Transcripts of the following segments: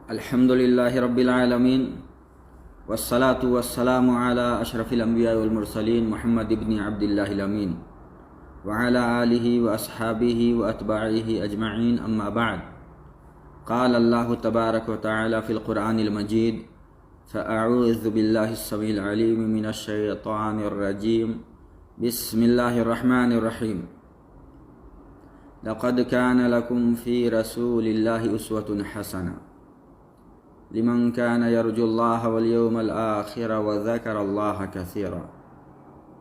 الحمد لله رب العالمين والصلاة والسلام على أشرف الأنبياء والمرسلين محمد بن عبد الله الأمين وعلى آله وأصحابه وأتباعه أجمعين أما بعد. قال الله تبارك وتعالى في القرآن المجيد: فأعوذ بالله السميع العليم من الشيطان الرجيم بسم الله الرحمن الرحيم. لقد كان لكم في رسول الله أسوة حسنة لمن كان يرجو الله واليوم الآخر وذكر الله كثيرا.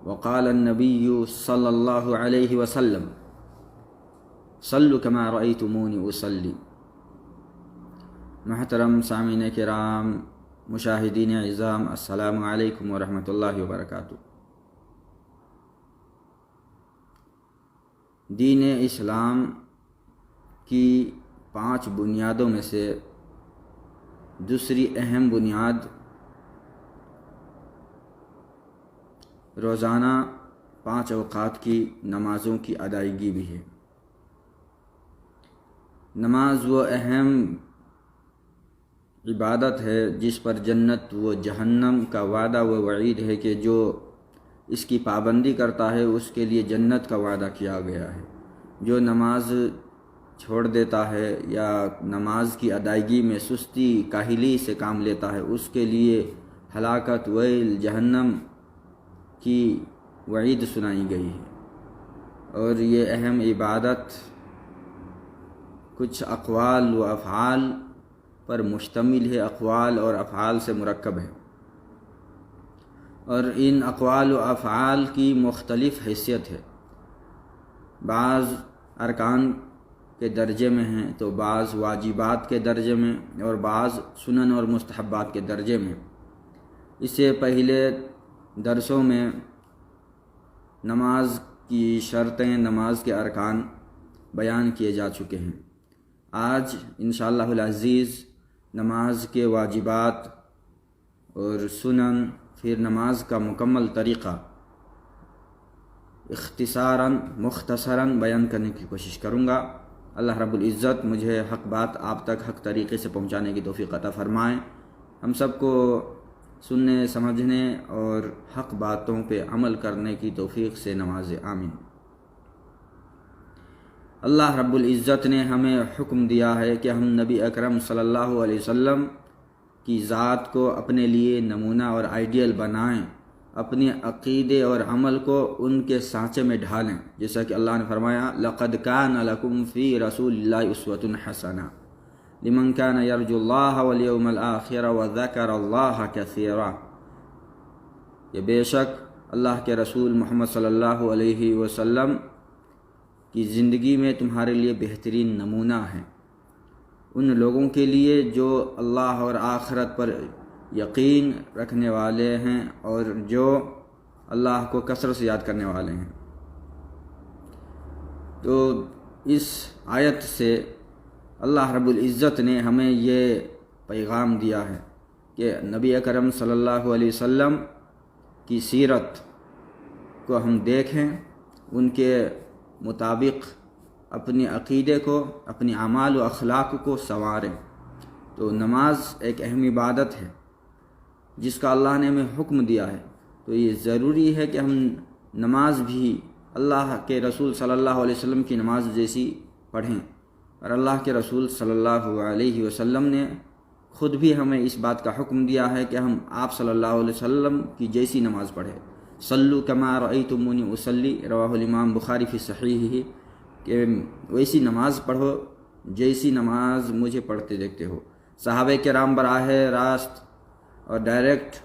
وقال النبي صلى الله عليه وسلم: صلوا كما رأيتموني أصلي. محترم سامعین کرام، مشاہدین اعزام، السلام علیکم ورحمۃ اللہ وبرکاتہ۔ دین اسلام کی 5 بنیادوں میں سے دوسری اہم بنیاد روزانہ 5 اوقات کی نمازوں کی ادائیگی بھی ہے۔ نماز وہ اہم عبادت ہے جس پر جنت و جہنم کا وعدہ و وعید ہے کہ جو اس کی پابندی کرتا ہے اس کے لیے جنت کا وعدہ کیا گیا ہے۔ جو نماز چھوڑ دیتا ہے یا نماز کی ادائیگی میں سستی کاہلی سے کام لیتا ہے اس کے لیے ہلاکت، ویل، جہنم کی وعید سنائی گئی ہے۔ اور یہ اہم عبادت کچھ اقوال و افعال پر مشتمل ہے، اقوال اور افعال سے مرکب ہے، اور ان اقوال و افعال کی مختلف حیثیت ہے۔ بعض ارکان کے درجے میں ہیں تو بعض واجبات کے درجے میں اور بعض سنن اور مستحبات کے درجے میں۔ اس سے پہلے درسوں میں نماز کی شرطیں، نماز کے ارکان بیان کیے جا چکے ہیں۔ آج انشاءاللہ العزیز نماز کے واجبات اور سنن، پھر نماز کا مکمل طریقہ اختصاراً مختصراً بیان کرنے کی کوشش کروں گا۔ اللہ رب العزت مجھے حق بات آپ تک حق طریقے سے پہنچانے کی توفیق عطا فرمائے۔ ہم سب کو سننے، سمجھنے اور حق باتوں پہ عمل کرنے کی توفیق سے نوازے، آمین۔ اللہ رب العزت نے ہمیں حکم دیا ہے کہ ہم نبی اکرم صلی اللہ علیہ وسلم کی ذات کو اپنے لیے نمونہ اور آئیڈیل بنائیں، اپنے عقیدے اور عمل کو ان کے سانچے میں ڈھالیں، جیسا کہ اللہ نے فرمایا: لقد كان لكم في رسول الله اسوة حسنة لمن كان يرجو الله واليوم الآخر وذكر الله كثيرا۔ یہ بے شک اللہ کے رسول محمد صلی اللہ علیہ وسلم کی زندگی میں تمہارے لیے بہترین نمونہ ہے، ان لوگوں کے لیے جو اللہ اور آخرت پر یقین رکھنے والے ہیں اور جو اللہ کو کثرت سے یاد کرنے والے ہیں۔ تو اس آیت سے اللہ رب العزت نے ہمیں یہ پیغام دیا ہے کہ نبی اکرم صلی اللہ علیہ وسلم کی سیرت کو ہم دیکھیں، ان کے مطابق اپنے عقیدے کو، اپنی اعمال و اخلاق کو سنواریں۔ تو نماز ایک اہم عبادت ہے جس کا اللہ نے ہمیں حکم دیا ہے، تو یہ ضروری ہے کہ ہم نماز بھی اللہ کے رسول صلی اللہ علیہ وسلم کی نماز جیسی پڑھیں۔ اور اللہ کے رسول صلی اللہ علیہ وسلم نے خود بھی ہمیں اس بات کا حکم دیا ہے کہ ہم آپ صلی اللہ علیہ وسلم کی جیسی نماز پڑھیں۔ صلو کما رأیتمونی اصلی، رواہ الامام بخاری فی صحیحہ، کہ ویسی نماز پڑھو جیسی نماز مجھے پڑھتے دیکھتے ہو۔ صحابہ کرام براہ راست اور ڈائریکٹ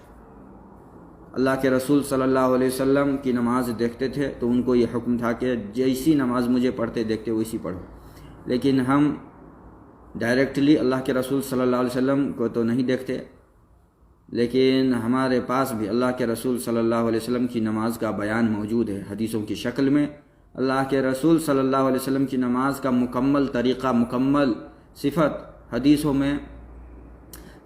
اللہ کے رسول صلی اللہ علیہ وسلم کی نماز دیکھتے تھے تو ان کو یہ حکم تھا کہ جیسی نماز مجھے پڑھتے دیکھتے ویسی پڑھو۔ لیکن ہم ڈائریکٹلی اللہ کے رسول صلی اللہ علیہ وسلم کو تو نہیں دیکھتے، لیکن ہمارے پاس بھی اللہ کے رسول صلی اللہ علیہ وسلم کی نماز کا بیان موجود ہے حدیثوں کی شکل میں۔ اللہ کے رسول صلی اللہ علیہ وسلم کی نماز کا مکمل طریقہ، مکمل صفت حدیثوں میں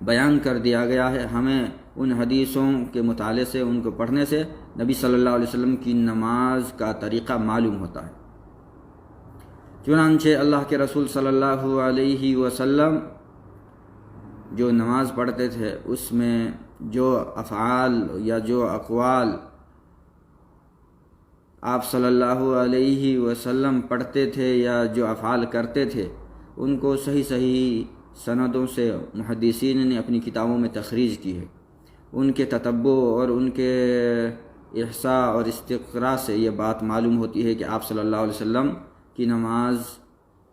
بیان کر دیا گیا ہے۔ ہمیں ان حدیثوں کے مطالعے سے، ان کو پڑھنے سے نبی صلی اللہ علیہ وسلم کی نماز کا طریقہ معلوم ہوتا ہے۔ چنانچہ اللہ کے رسول صلی اللہ علیہ وسلم جو نماز پڑھتے تھے اس میں جو افعال یا جو اقوال آپ صلی اللہ علیہ وسلم پڑھتے تھے یا جو افعال کرتے تھے ان کو صحیح صحیح سندوں سے محدثین نے اپنی کتابوں میں تخریج کی ہے۔ ان کے تتبع اور ان کے احصاء اور استقراء سے یہ بات معلوم ہوتی ہے کہ آپ صلی اللہ علیہ وسلم کی نماز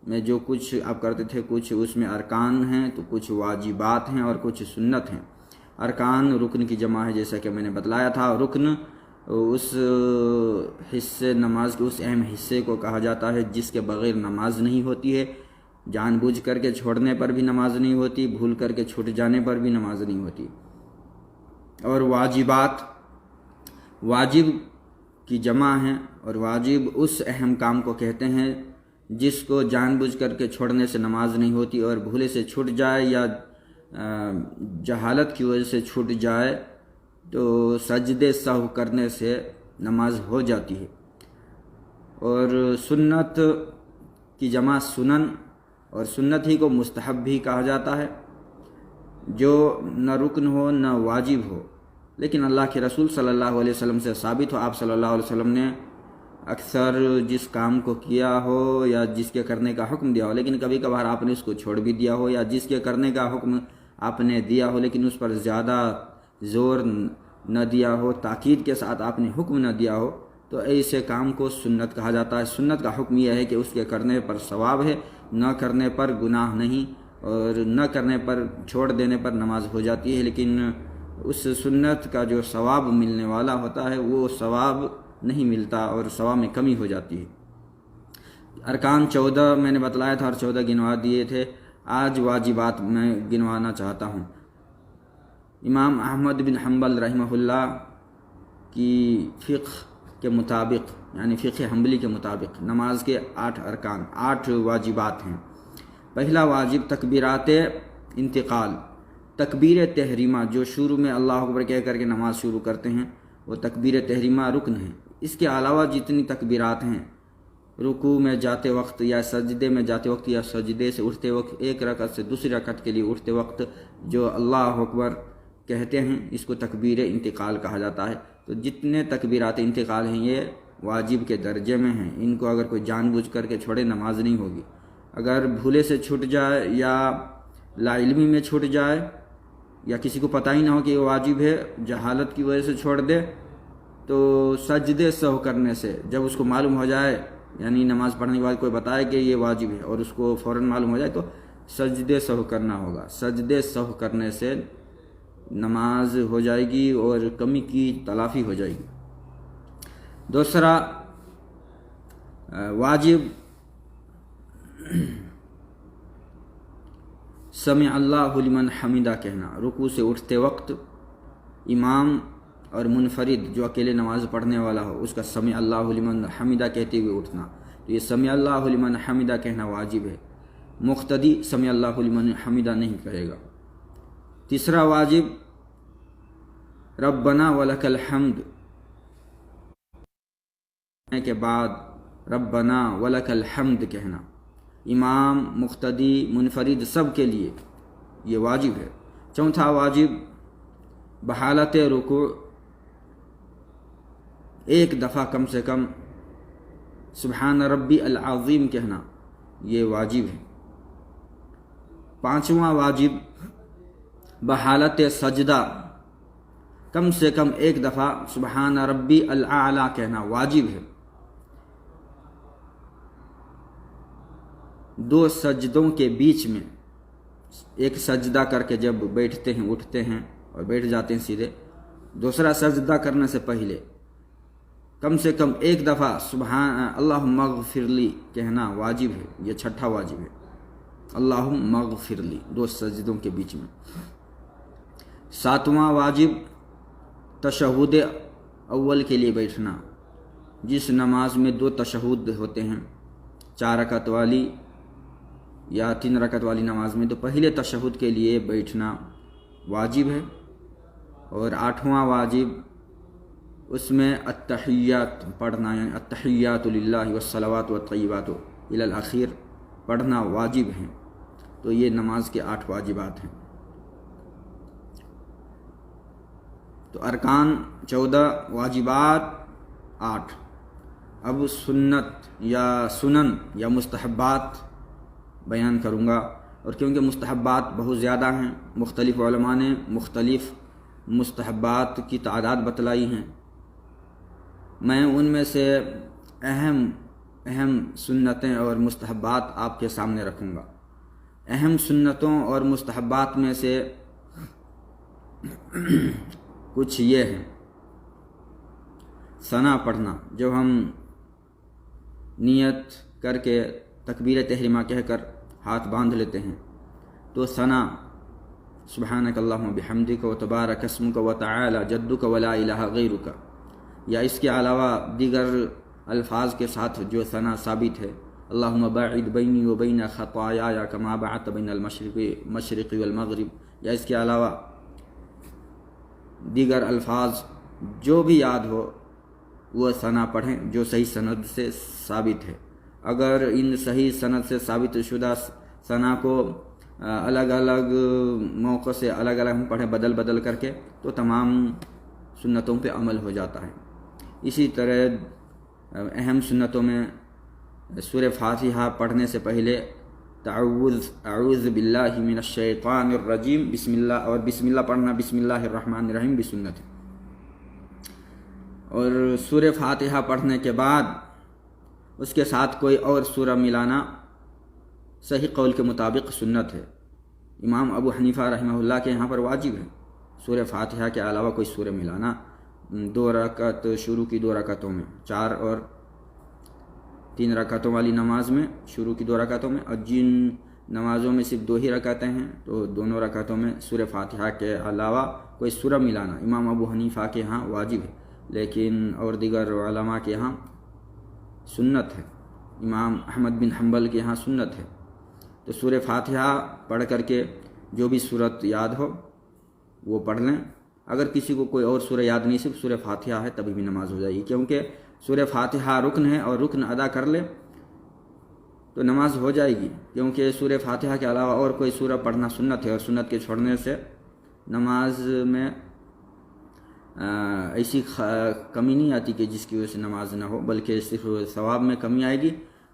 میں جو کچھ آپ کرتے تھے کچھ اس میں ارکان ہیں تو کچھ واجبات ہیں اور کچھ سنت ہیں۔ ارکان رکن کی جمع ہے جیسا کہ میں نے بتلایا تھا۔ رکن اس حصے نماز کے اس اہم حصے کو کہا جاتا ہے جس کے بغیر نماز نہیں ہوتی ہے، جان بوجھ کر کے چھوڑنے پر بھی نماز نہیں ہوتی، بھول کر کے چھوٹ جانے پر بھی نماز نہیں ہوتی۔ اور واجبات، واجب کی جمع ہیں، اور واجب اس اہم کام کو کہتے ہیں جس کو جان بوجھ کر کے چھوڑنے سے نماز نہیں ہوتی، اور بھولے سے چھوٹ جائے یا جہالت کی وجہ سے چھوٹ جائے تو سجدے سہو کرنے سے نماز ہو جاتی ہے۔ اور سنت کی جمع سنن، اور سنت ہی کو مستحب بھی کہا جاتا ہے، جو نہ رکن ہو نہ واجب ہو، لیکن اللہ کے رسول صلی اللہ علیہ وسلم سے ثابت ہو۔ آپ صلی اللہ علیہ وسلم نے اکثر جس کام کو کیا ہو یا جس کے کرنے کا حکم دیا ہو، لیکن کبھی کبھار آپ نے اس کو چھوڑ بھی دیا ہو، یا جس کے کرنے کا حکم آپ نے دیا ہو لیکن اس پر زیادہ زور نہ دیا ہو، تاکید کے ساتھ آپ نے حکم نہ دیا ہو، تو ایسے کام کو سنت کہا جاتا ہے۔ سنت کا حکم یہ ہے کہ اس کے کرنے پر ثواب ہے، نہ کرنے پر گناہ نہیں، اور نہ کرنے پر چھوڑ دینے پر نماز ہو جاتی ہے، لیکن اس سنت کا جو ثواب ملنے والا ہوتا ہے وہ ثواب نہیں ملتا اور ثواب میں کمی ہو جاتی ہے۔ ارکان 14 میں نے بتلایا تھا اور 14 گنوا دیے تھے۔ آج واجبات میں گنوانا چاہتا ہوں۔ امام احمد بن حنبل رحمہ اللہ کی فقہ کے مطابق، یعنی فقہ حنبلی کے مطابق، نماز کے 8 ارکان، 8 واجبات ہیں۔ پہلا واجب تکبیرات انتقال، تکبیر تحریمہ، جو شروع میں اللہ اکبر کہہ کر کے نماز شروع کرتے ہیں وہ تکبیر تحریمہ رکن ہے۔ اس کے علاوہ جتنی تکبیرات ہیں، رکوع میں جاتے وقت یا سجدے میں جاتے وقت یا سجدے سے اٹھتے وقت، ایک رکعت سے دوسری رکعت کے لیے اٹھتے وقت جو اللہ اکبر کہتے ہیں اس کو تکبیر انتقال کہا جاتا ہے۔ تو جتنے تکبیرات انتقال ہیں یہ واجب کے درجے میں ہیں، ان کو اگر کوئی جان بوجھ کر کے چھوڑے نماز نہیں ہوگی۔ اگر بھولے سے چھوٹ جائے یا لا علمی میں چھوٹ جائے یا کسی کو پتہ ہی نہ ہو کہ یہ واجب ہے، جہالت کی وجہ سے چھوڑ دے، تو سجدے سہو کرنے سے، جب اس کو معلوم ہو جائے، یعنی نماز پڑھنے کے بعد کوئی بتائے کہ یہ واجب ہے اور اس کو فوراً معلوم ہو جائے تو سجدے سہو کرنا ہوگا۔ سجدے سہو کرنے سے نماز ہو جائے گی اور کمی کی تلافی ہو جائے گی۔ دوسرا واجب سمع اللہ لمن حمدہ کہنا، رکوع سے اٹھتے وقت امام اور منفرد جو اکیلے نماز پڑھنے والا ہو اس کا سمع اللہ لمن حمدہ کہتے ہوئے اٹھنا، تو یہ سمع اللہ لمن حمدہ کہنا واجب ہے۔ مقتدی سمع اللہ لمن حمدہ نہیں کہے گا۔ تیسرا واجب ربنا ولک الحمد کے بعد ربنا ولک الحمد کہنا، امام، مقتدی، منفرد سب کے لیے یہ واجب ہے۔ چوتھا واجب بحالت رکوع ایک دفعہ کم سے کم سبحان ربی العظیم کہنا، یہ واجب ہے۔ پانچواں واجب بحالت سجدہ کم سے کم ایک دفعہ سبحان ربی الاعلی کہنا واجب ہے۔ 2 سجدوں کے بیچ میں ایک سجدہ کر کے جب بیٹھتے ہیں، اٹھتے ہیں اور بیٹھ جاتے ہیں سیدھے، دوسرا سجدہ کرنے سے پہلے کم سے کم ایک دفعہ سبحان اللہم اغفر لی کہنا واجب ہے۔ یہ چھٹا واجب ہے، اللہم اغفر لی، 2 سجدوں کے بیچ میں۔ 7واں واجب تشہد اول کے لیے بیٹھنا، جس نماز میں 2 تشہد ہوتے ہیں، 4 رکعت والی یا 3 رکعت والی نماز میں، تو پہلے تشہد کے لیے بیٹھنا واجب ہے۔ اور 8واں واجب اس میں التحیات پڑھنا، یعنی التحیات للہ والصلوات والطیبات الی الاخیر پڑھنا واجب ہے۔ تو یہ نماز کے 8 واجبات ہیں۔ تو ارکان 14، واجبات 8۔ اب سنت یا سنن یا مستحبات بیان کروں گا، اور کیونکہ مستحبات بہت زیادہ ہیں، مختلف علماء نے مختلف مستحبات کی تعداد بتلائی ہیں، میں ان میں سے اہم سنتیں اور مستحبات آپ کے سامنے رکھوں گا۔ اہم سنتوں اور مستحبات میں سے کچھ یہ ہیں: ثنا پڑھنا، جو ہم نیت کر کے تکبیر تحریمہ کہہ کر ہاتھ باندھ لیتے ہیں، تو ثنا سبحانک اللہم بحمدک و تبارک اسمک و تعالی جدک ولا الہ غیرک، یا اس کے علاوہ دیگر الفاظ کے ساتھ جو ثنا ثابت ہے، اللہم باعد بینی و بین خطایای کما بعدت بین المشرق والمغرب، یا اس کے علاوہ دیگر الفاظ جو بھی یاد ہو وہ ثنا پڑھیں جو صحیح سند سے ثابت ہے۔ اگر ان صحیح سند سے ثابت شدہ ثنا کو الگ الگ موقع سے الگ الگ ہم پڑھیں بدل کر کے، تو تمام سنتوں پہ عمل ہو جاتا ہے۔ اسی طرح اہم سنتوں میں سورہ فاتحہ پڑھنے سے پہلے اعوذ باللہ من الشیطان الرجیم بسم اللہ، اور بسم اللہ پڑھنا، بسم اللہ الرحمن الرحیم بھی سنت ہے۔ اور سورہ فاتحہ پڑھنے کے بعد اس کے ساتھ کوئی اور سورہ ملانا صحیح قول کے مطابق سنت ہے۔ امام ابو حنیفہ رحمہ اللہ کے یہاں پر واجب ہے سورہ فاتحہ کے علاوہ کوئی سورہ ملانا 2 رکعت شروع کی 2 رکعتوں میں، 4 اور 3 رکعتوں والی نماز میں شروع کی 2 رکعتوں میں، اور جن نمازوں میں صرف 2 ہی رکعتیں ہیں تو دونوں رکعتوں میں سورہ فاتحہ کے علاوہ کوئی سورہ ملانا امام ابو حنیفہ کے ہاں واجب ہے، لیکن اور دیگر علماء کے ہاں سنت ہے، امام احمد بن حنبل کے ہاں سنت ہے۔ تو سورہ فاتحہ پڑھ کر کے جو بھی سورت یاد ہو وہ پڑھ لیں۔ اگر کسی کو کوئی اور سورہ یاد نہیں، صرف سورہ فاتحہ ہے، تبھی بھی نماز ہو جائے گی، کیونکہ سورہ فاتحہ رکن ہے، اور رکن ادا کر لے تو نماز ہو جائے گی، کیونکہ سورہ فاتحہ کے علاوہ اور کوئی سورہ پڑھنا سنت ہے، اور سنت کے چھوڑنے سے نماز میں ایسی کمی نہیں آتی کہ جس کی وجہ سے نماز نہ ہو، بلکہ صرف ثواب میں کمی آئے گی،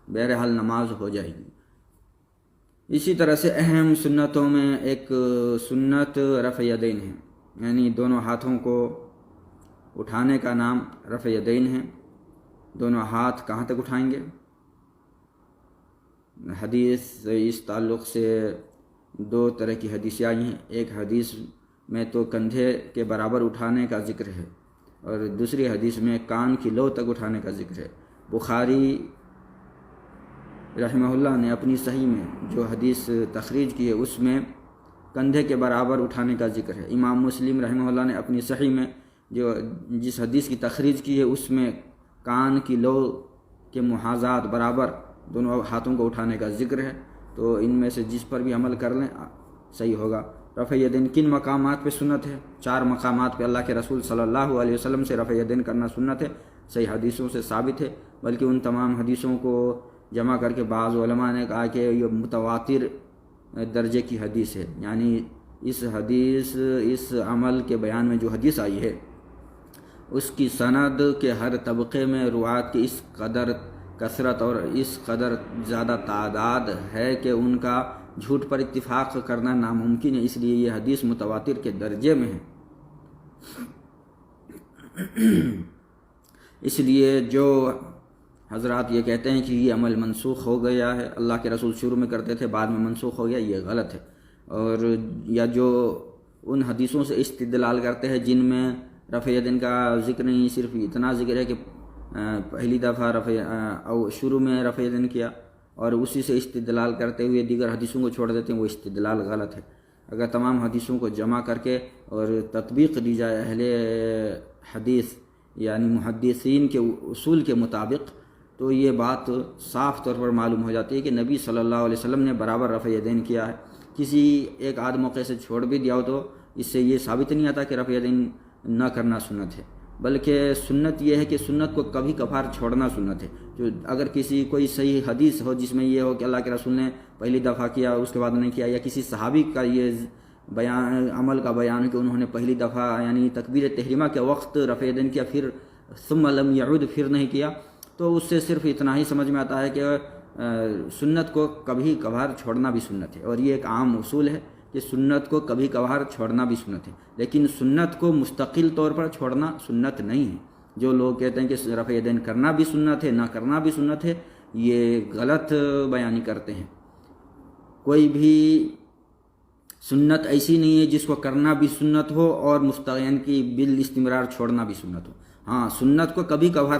بہرحال نماز ہو جائے گی۔ اسی طرح سے اہم سنتوں میں ایک سنت رفع یدین ہے، یعنی دونوں ہاتھوں کو اٹھانے کا نام رفع یدین ہے۔ دونوں ہاتھ کہاں تک اٹھائیں گے؟ حدیث اس تعلق سے 2 طرح کی حدیثیں آئی ہیں۔ ایک حدیث میں تو کندھے کے برابر اٹھانے کا ذکر ہے، اور دوسری حدیث میں کان کی لو تک اٹھانے کا ذکر ہے۔ بخاری رحمہ اللہ نے اپنی صحیح میں جو حدیث تخریج کی ہے اس میں کندھے کے برابر اٹھانے کا ذکر ہے۔ امام مسلم رحمہ اللہ نے اپنی صحیح میں جس حدیث کی تخریج کی ہے اس میں کان کی لو کے محاذات برابر دونوں ہاتھوں کو اٹھانے کا ذکر ہے۔ تو ان میں سے جس پر بھی عمل کر لیں صحیح ہوگا۔ رفع یدین کن مقامات پہ سنت ہے؟ 4 مقامات پہ اللہ کے رسول صلی اللہ علیہ وسلم سے رفع یدین کرنا سنت ہے، صحیح حدیثوں سے ثابت ہے، بلکہ ان تمام حدیثوں کو جمع کر کے بعض علماء نے کہا کہ یہ متواتر درجے کی حدیث ہے، یعنی اس عمل کے بیان میں جو حدیث آئی ہے اس کی سند کے ہر طبقے میں روایت کی اس قدر کثرت اور اس قدر زیادہ تعداد ہے کہ ان کا جھوٹ پر اتفاق کرنا ناممکن ہے، اس لیے یہ حدیث متواتر کے درجے میں ہے۔ اس لیے جو حضرات یہ کہتے ہیں کہ یہ عمل منسوخ ہو گیا ہے، اللہ کے رسول شروع میں کرتے تھے بعد میں منسوخ ہو گیا، یہ غلط ہے۔ اور یا جو ان حدیثوں سے استدلال کرتے ہیں جن میں رفع یدین کا ذکر نہیں، صرف اتنا ذکر ہے کہ پہلی دفعہ شروع میں رفع یدین کیا، اور اسی سے استدلال کرتے ہوئے دیگر حدیثوں کو چھوڑ دیتے ہیں، وہ استدلال غلط ہے۔ اگر تمام حدیثوں کو جمع کر کے اور تطبیق دی جائے اہل حدیث یعنی محدثین کے اصول کے مطابق، تو یہ بات صاف طور پر معلوم ہو جاتی ہے کہ نبی صلی اللہ علیہ وسلم نے برابر رفع یدین کیا ہے۔ کسی ایک آدھ موقع سے چھوڑ بھی دیا ہو تو اس سے یہ ثابت نہیں آتا کہ رفع یدین نہ کرنا سنت ہے، بلکہ سنت یہ ہے کہ سنت کو کبھی کبھار چھوڑنا سنت ہے۔ جو اگر کوئی صحیح حدیث ہو جس میں یہ ہو کہ اللہ کے رسول نے پہلی دفعہ کیا اس کے بعد نہیں کیا، یا کسی صحابی کا یہ بیان عمل کا بیان کہ انہوں نے پہلی دفعہ یعنی تکبیر تحریمہ کے وقت رفع یدین کیا، پھر ثم لم یعود پھر نہیں کیا، تو اس سے صرف اتنا ہی سمجھ میں آتا ہے کہ سنت کو کبھی کبھار چھوڑنا بھی سنت ہے، اور یہ ایک عام اصول ہے کہ سنت کو کبھی کبھار چھوڑنا بھی سنت ہے، لیکن سنت کو مستقل طور پر چھوڑنا سنت نہیں ہے۔ جو لوگ کہتے ہیں کہ رفع یدین کرنا بھی سنت ہے، نہ کرنا بھی سنت ہے، یہ غلط بیانی کرتے ہیں۔ کوئی بھی سنت ایسی نہیں ہے جس کو کرنا بھی سنت ہو اور مستقل کی بالاستمرار چھوڑنا بھی سنت ہو۔ ہاں، سنت کو کبھی کبھار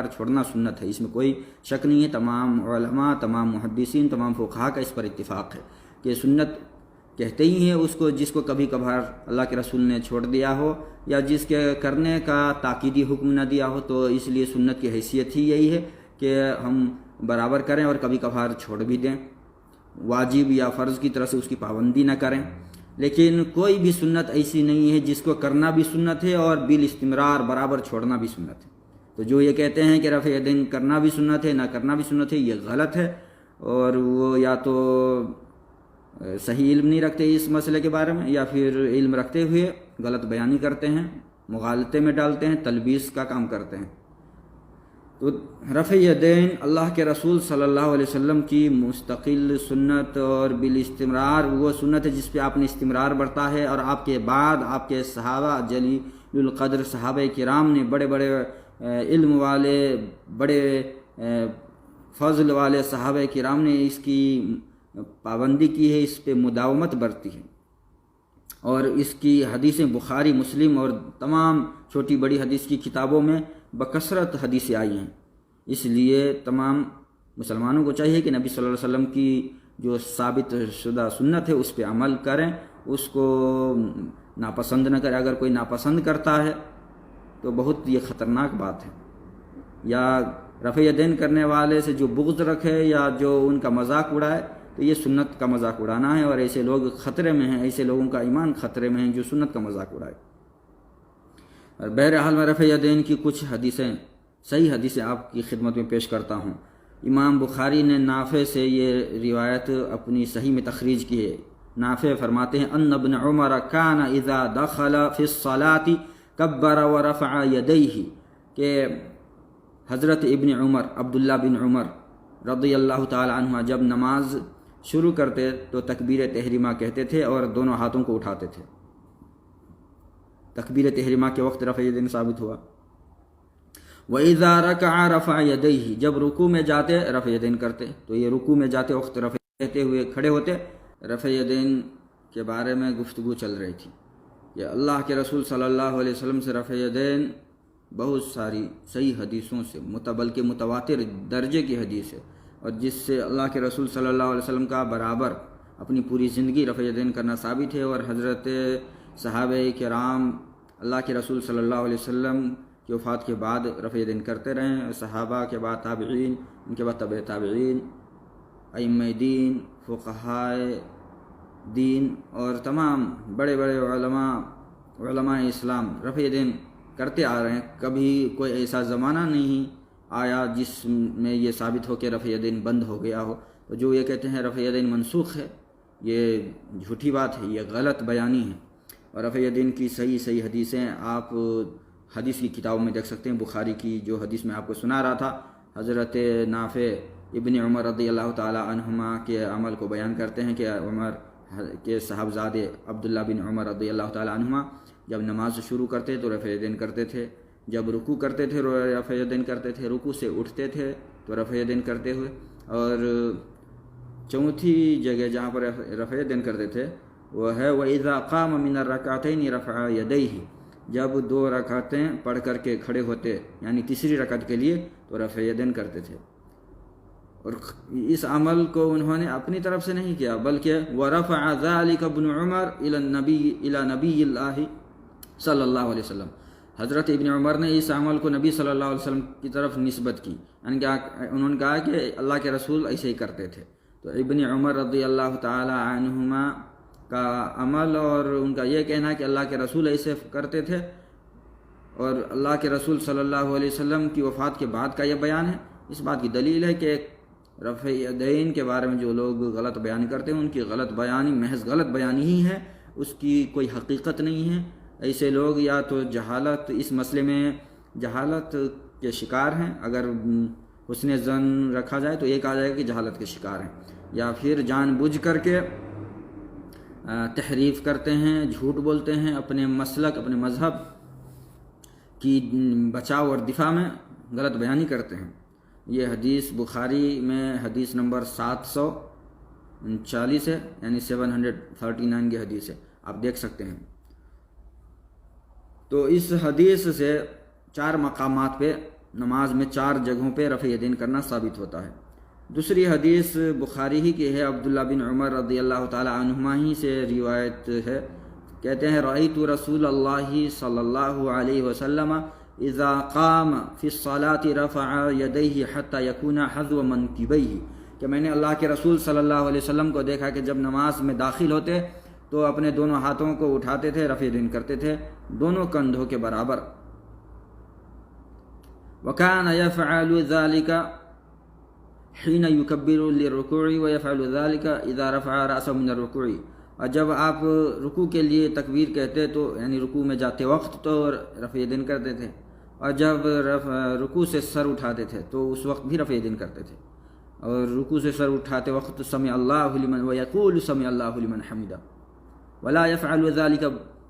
چھوڑنا سنت ہے، اس میں کوئی شک نہیں ہے۔ تمام علماء، تمام محدثین، تمام فقہاء کا اس پر اتفاق ہے کہ سنت کہتے ہی ہیں اس کو جس کو کبھی کبھار اللہ کے رسول نے چھوڑ دیا ہو یا جس کے کرنے کا تاکیدی حکم نہ دیا ہو، تو اس لیے سنت کی حیثیت ہی یہی ہے کہ ہم برابر کریں اور کبھی کبھار چھوڑ بھی دیں، واجب یا فرض کی طرح سے اس کی پابندی نہ کریں۔ لیکن کوئی بھی سنت ایسی نہیں ہے جس کو کرنا بھی سنت ہے اور بالاستمرار برابر چھوڑنا بھی سنت ہے۔ تو جو یہ کہتے ہیں کہ رفع یدین کرنا بھی سنت ہے، نہ کرنا بھی سنت ہے، یہ غلط ہے، اور وہ یا تو صحیح علم نہیں رکھتے اس مسئلے کے بارے میں، یا پھر علم رکھتے ہوئے غلط بیانی کرتے ہیں، مغالطے میں ڈالتے ہیں، تلبیس کا کام کرتے ہیں۔ تو رفع یدین اللہ کے رسول صلی اللہ علیہ وسلم کی مستقل سنت اور بالاستمرار وہ سنت ہے جس پہ آپ نے استمرار برتا ہے، اور آپ کے بعد آپ کے صحابہ جلیل القدر صحابہ کرام نے، بڑے بڑے علم والے، بڑے فضل والے صحابہ کرام نے اس کی پابندی کی ہے، اس پہ مداومت برتی ہے، اور اس کی حدیثیں بخاری، مسلم اور تمام چھوٹی بڑی حدیث کی کتابوں میں بکثرت حدیثیں آئی ہیں۔ اس لیے تمام مسلمانوں کو چاہیے کہ نبی صلی اللہ علیہ وسلم کی جو ثابت شدہ سنت ہے اس پہ عمل کریں، اس کو ناپسند نہ کریں۔ اگر کوئی ناپسند کرتا ہے تو بہت یہ خطرناک بات ہے، یا رفع یدین کرنے والے سے جو بغض رکھے یا جو ان کا مذاق اڑائے، تو یہ سنت کا مذاق اڑانا ہے، اور ایسے لوگ خطرے میں ہیں، ایسے لوگوں کا ایمان خطرے میں ہیں جو سنت کا مذاق اڑائے۔ اور بہرحال میں رفع یدین کی کچھ حدیثیں، صحیح حدیثیں آپ کی خدمت میں پیش کرتا ہوں۔ امام بخاری نے نافع سے یہ روایت اپنی صحیح میں تخریج کی ہے۔ نافع فرماتے ہیں ان ابن عمر کان اذا دخل فی الصلاۃ کبر ورفع یدیہ، کہ حضرت ابن عمر، عبداللہ بن عمر رضی اللہ تعالی عنہ جب نماز شروع کرتے تو تکبیر تحریمہ کہتے تھے اور دونوں ہاتھوں کو اٹھاتے تھے۔ تکبیر تحریمہ کے وقت رفع یدین ثابت ہوا۔ وَإِذَا رَكَعَ رَفَعَ يَدَيْهِ، جب رکوع میں جاتے رفع یدین کرتے، تو یہ رکوع میں جاتے وقت رفع کہتے ہوئے کھڑے ہوتے۔ رفع یدین کے بارے میں گفتگو چل رہی تھی کہ اللہ کے رسول صلی اللہ علیہ وسلم سے رفع یدین بہت ساری صحیح حدیثوں سے بلکہ متواتر درجے کی حدیث ہے، اور جس سے اللہ کے رسول صلی اللہ علیہ وسلم کا برابر اپنی پوری زندگی رفع یدین کرنا ثابت ہے، اور حضرت صحابہ کرام اللہ کے رسول صلی اللہ علیہ وسلم کی وفات کے بعد رفع یدین کرتے رہے ہیں، صحابہ کے بعد تابعین، ان کے بعد تبع تابعین، ائمہ دین، فقہاء دین اور تمام بڑے بڑے علماء اسلام رفع یدین کرتے آ رہے ہیں۔ کبھی کوئی ایسا زمانہ نہیں آیا جس میں یہ ثابت ہو کہ رفع یدین بند ہو گیا ہو۔ تو جو یہ کہتے ہیں رفع یدین منسوخ ہے، یہ جھوٹی بات ہے، یہ غلط بیانی ہے۔ اور رفع یدین کی صحیح حدیثیں آپ حدیث کی کتابوں میں دیکھ سکتے ہیں۔ بخاری کی جو حدیث میں آپ کو سنا رہا تھا، حضرت نافع ابن عمر رضی اللہ تعالی عنہما کے عمل کو بیان کرتے ہیں کہ عمر کے صاحبزادے عبداللہ بن عمر رضی اللہ تعالی عنہما جب نماز شروع کرتے تو رفع یدین کرتے تھے، جب رکوع کرتے تھے رفع یدین کرتے تھے، رکوع سے اٹھتے تھے تو رفع یدین کرتے ہوئے، اور چوتھی جگہ جہاں پر رفع یدین کرتے تھے وہ ہے وَإِذَا قَامَ مِنَ الرَّكْعَتَيْنِ رَفَعَ يَدَيْهِ، جب 2 رکعتیں پڑھ کر کے کھڑے ہوتے یعنی تیسری رکعت کے لیے تو رفع یدین کرتے تھے۔ اور اس عمل کو انہوں نے اپنی طرف سے نہیں کیا، بلکہ وَرَفَعَ ذَلِكَ ابْنُ عُمَرَ إِلَى نَبِيِّ اللَّهِ صلی اللہ علیہ وسلم، حضرت ابن عمر نے اس عمل کو نبی صلی اللہ علیہ وسلم کی طرف نسبت کی، یعنی کہ انہوں نے کہا کہ اللہ کے رسول ایسے ہی کرتے تھے۔ تو ابن عمر رضی اللہ تعالی عنہما کا عمل اور ان کا یہ کہنا کہ اللہ کے رسول ایسے کرتے تھے، اور اللہ کے رسول صلی اللہ علیہ وسلم کی وفات کے بعد کا یہ بیان ہے، اس بات کی دلیل ہے کہ رفع یدین کے بارے میں جو لوگ غلط بیان کرتے ہیں ان کی غلط بیانی محض غلط بیانی ہی ہے، اس کی کوئی حقیقت نہیں ہے۔ ایسے لوگ یا تو جہالت، اس مسئلے میں جہالت کے شکار ہیں، اگر حسن ظن رکھا جائے تو ایک آ جائے گا کہ جہالت کے شکار ہیں، یا پھر جان بوجھ کر کے تحریف کرتے ہیں، جھوٹ بولتے ہیں، اپنے مسلک اپنے مذہب کی بچاؤ اور دفاع میں غلط بیانی کرتے ہیں۔ یہ حدیث بخاری میں حدیث نمبر 740 ہے، یعنی 739 کی حدیث ہے، آپ دیکھ سکتے ہیں۔ تو اس حدیث سے 4 مقامات پہ نماز میں 4 جگہوں پہ رفع یدین کرنا ثابت ہوتا ہے۔ دوسری حدیث بخاری ہی کی ہے، عبداللہ بن عمر رضی اللہ تعالی عنہما ہی سے روایت ہے، کہتے ہیں رأیت رسول اللہ صلی اللہ علیہ وسلم اذا قام فی الصلاة رفع یدیہ حتی یکون حذو منکبیہ، کہ میں نے اللہ کے رسول صلی اللہ علیہ وسلم کو دیکھا کہ جب نماز میں داخل ہوتے تو اپنے دونوں ہاتھوں کو اٹھاتے تھے، رفع یدین کرتے تھے دونوں کندھوں کے برابر۔ وکان یفعل ذلک حین یکبر للرکوع ویفعل ذلک اذا رفع رأسه من الرکوع، اور جب آپ رکوع کے لیے تکبیر کہتے تو یعنی رکوع میں جاتے وقت تو رفع یدین کرتے تھے، اور جب رکوع سے سر اٹھاتے تھے تو اس وقت بھی رفع یدین کرتے تھے، اور رکوع سے سر اٹھاتے وقت سمع اللہ لمن ویقول سمع اللہ لمن حمدہ، ولا یفعل ذلک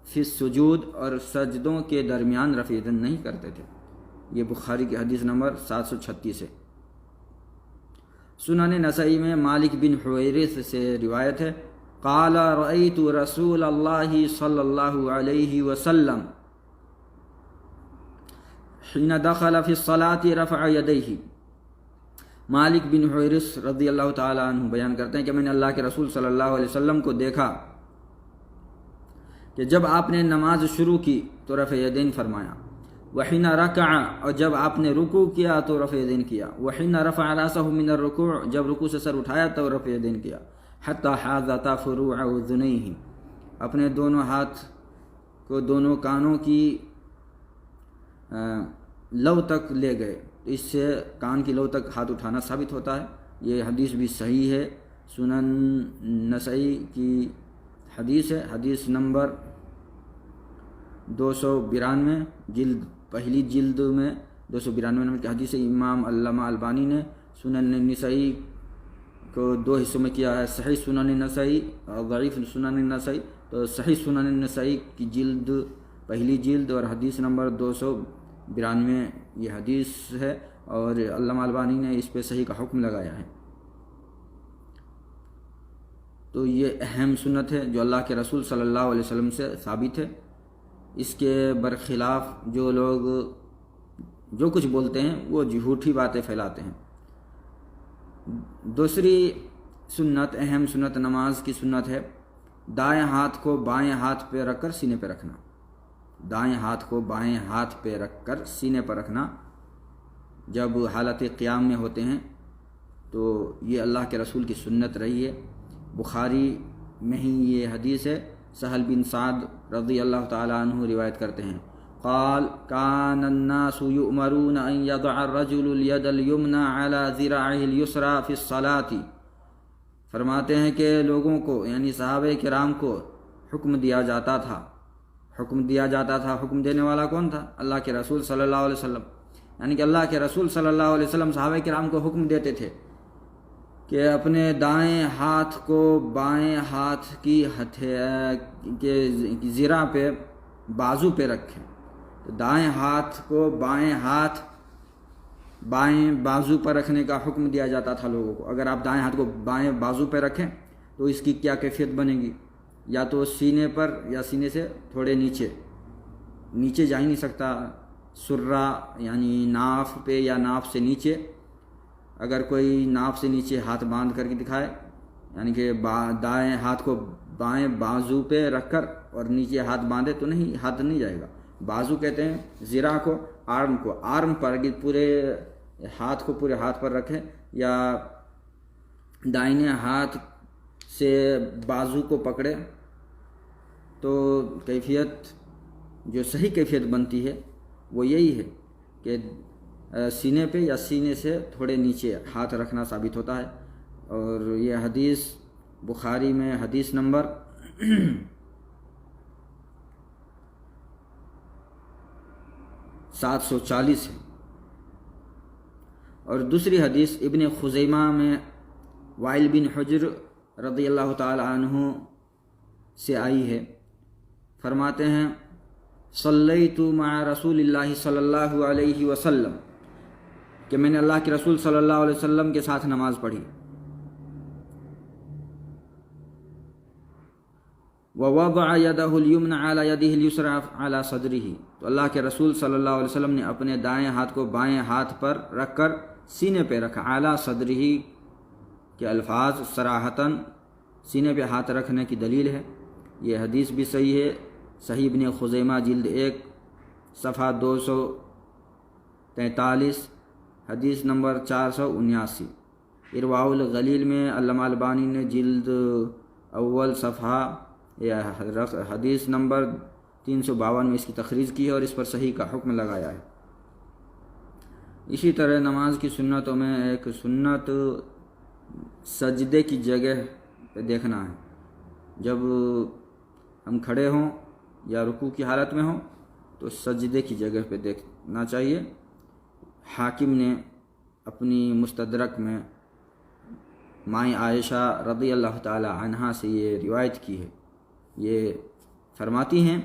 فی السجود، اور سجدوں کے درمیان رفع یدین نہیں کرتے تھے۔ یہ بخاری کی حدیث نمبر 736 ہے۔ سنن نسائی میں مالک بن حویرث سے روایت ہے، قال رأیت رسول اللہ صلی اللہ علیہ وسلم حین دخل فی الصلاة رفع یدیہ۔ مالک بن حویرث رضی اللہ تعالی عنہ بیان کرتے ہیں کہ میں نے اللہ کے رسول صلی اللہ علیہ وسلم کو دیکھا کہ جب آپ نے نماز شروع کی تو رفع یدین فرمایا، وحین رکع، اور جب آپ نے رکوع کیا تو رفع یدین کیا، وحین رفع رأسہ من الرکوع، جب رکوع سے سر اٹھایا تو رفع یدین کیا، حتی حاذتا فروع اذنیہ، اپنے دونوں ہاتھ کو دونوں کانوں کی لو تک لے گئے۔ اس سے کان کی لو تک ہاتھ اٹھانا ثابت ہوتا ہے۔ یہ حدیث بھی صحیح ہے، سنن نسائی کی حدیث ہے، حدیث نمبر 292، جلد پہلی جلد میں 292 نمبر کی حدیث ہے۔ امام علامہ البانی نے سنن نسائی کو 2 حصوں میں کیا ہے، صحیح سنن نسائی اور ضعیف سنن نسائی۔ تو صحیح سنن نسائی کی جلد پہلی جلد اور حدیث نمبر 292 یہ حدیث ہے، اور علامہ البانی نے اس پہ صحیح کا حکم لگایا ہے۔ تو یہ اہم سنت ہے جو اللہ کے رسول صلی اللہ علیہ وسلم سے ثابت ہے۔ اس کے برخلاف جو لوگ جو کچھ بولتے ہیں وہ جھوٹی باتیں پھیلاتے ہیں۔ دوسری سنت، اہم سنت نماز کی سنت ہے دائیں ہاتھ کو بائیں ہاتھ پہ رکھ کر سینے پہ رکھنا۔ دائیں ہاتھ کو بائیں ہاتھ پہ رکھ کر سینے پر رکھنا جب حالت قیام میں ہوتے ہیں، تو یہ اللہ کے رسول کی سنت رہی ہے۔ بخاری میں ہی یہ حدیث ہے، سہل بن سعد رضی اللہ تعالی عنہ روایت کرتے ہیں، قال کان الناس یؤمرون ان یضع الرجل الید الیمنى علی ذراعه اليسرى فی الصلاة، فرماتے ہیں کہ لوگوں کو یعنی صحابہ کرام کو حکم دیا جاتا تھا۔ حکم دینے والا کون تھا؟ اللہ کے رسول صلی اللہ علیہ وسلم، یعنی کہ اللہ کے رسول صلی اللہ علیہ وسلم صحابہ کرام کو حکم دیتے تھے کہ اپنے دائیں ہاتھ کو بائیں ہاتھ کی زرہ پہ بازو پہ رکھیں۔ تو دائیں ہاتھ کو بائیں بازو پر رکھنے کا حکم دیا جاتا تھا لوگوں کو۔ اگر آپ دائیں ہاتھ کو بائیں بازو پہ رکھیں تو اس کی کیا کیفیت بنے گی؟ یا تو سینے پر یا سینے سے تھوڑے نیچے جا ہی نہیں سکتا، سرہ یعنی ناف پہ یا ناف سے نیچے۔ اگر کوئی ناف سے نیچے ہاتھ باندھ کر کے دکھائے، یعنی کہ دائیں ہاتھ کو بائیں بازو پہ رکھ کر اور نیچے ہاتھ باندھے تو ہاتھ نہیں جائے گا۔ بازو کہتے ہیں زرہ کو، آرم پر پورے ہاتھ کو پورے ہاتھ پر رکھیں، یا دائنے ہاتھ سے بازو کو پکڑے، تو کیفیت جو صحیح کیفیت بنتی ہے وہ یہی ہے کہ سینے پہ یا سینے سے تھوڑے نیچے ہاتھ رکھنا ثابت ہوتا ہے، اور یہ حدیث بخاری میں حدیث نمبر 740 ہے۔ اور دوسری حدیث ابن خزیمہ میں وائل بن حجر رضی اللہ تعالی عنہ سے آئی ہے، فرماتے ہیں صلیت مع رسول اللہ صلی اللہ علیہ وسلم، کہ میں نے اللہ کے رسول صلی اللہ علیہ وسلم کے ساتھ نماز پڑھی، ووضع يده اليمنى على يده اليسرى على صدره، تو اللہ کے رسول صلی اللہ علیہ وسلم نے اپنے دائیں ہاتھ کو بائیں ہاتھ پر رکھ کر سینے پہ رکھا۔ اعلیٰ صدرہ کے الفاظ صراحتاً سینے پہ ہاتھ رکھنے کی دلیل ہے۔ یہ حدیث بھی صحیح ہے، صحیح ابن خزیمہ جلد 1 صفحہ 243، حدیث نمبر 479۔ ارواء الغلیل میں علامہ البانی نے جلد اول صفحہ یا حدیث نمبر 352 میں اس کی تخریج کی ہے اور اس پر صحیح کا حکم لگایا ہے۔ اسی طرح نماز کی سنتوں میں ایک سنت سجدے کی جگہ پہ دیکھنا ہے۔ جب ہم کھڑے ہوں یا رکوع کی حالت میں ہوں تو سجدے کی جگہ پہ دیکھنا چاہیے۔ حاکم نے اپنی مستدرک میں مائیں عائشہ رضی اللہ تعالی عنہا سے یہ روایت کی ہے، یہ فرماتی ہیں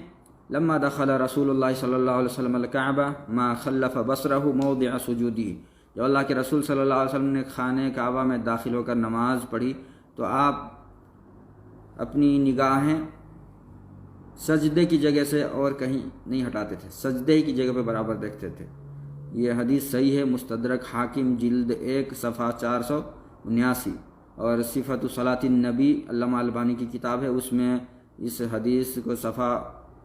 لما دخل رسول اللہ صلی اللہ علیہ وسلم الکعبہ ما خلف بصرہ موضع سجودہ، جب اللہ کے رسول صلی اللہ علیہ وسلم نے خانہ کعبہ میں داخل ہو کر نماز پڑھی تو آپ اپنی نگاہیں سجدے کی جگہ سے اور کہیں نہیں ہٹاتے تھے، سجدے کی جگہ پہ برابر دیکھتے تھے۔ یہ حدیث صحیح ہے، مستدرک حاکم جلد 1 صفحہ 479، اور صفت صلاۃ النبی علامہ البانی کی کتاب ہے، اس میں اس حدیث کو صفحہ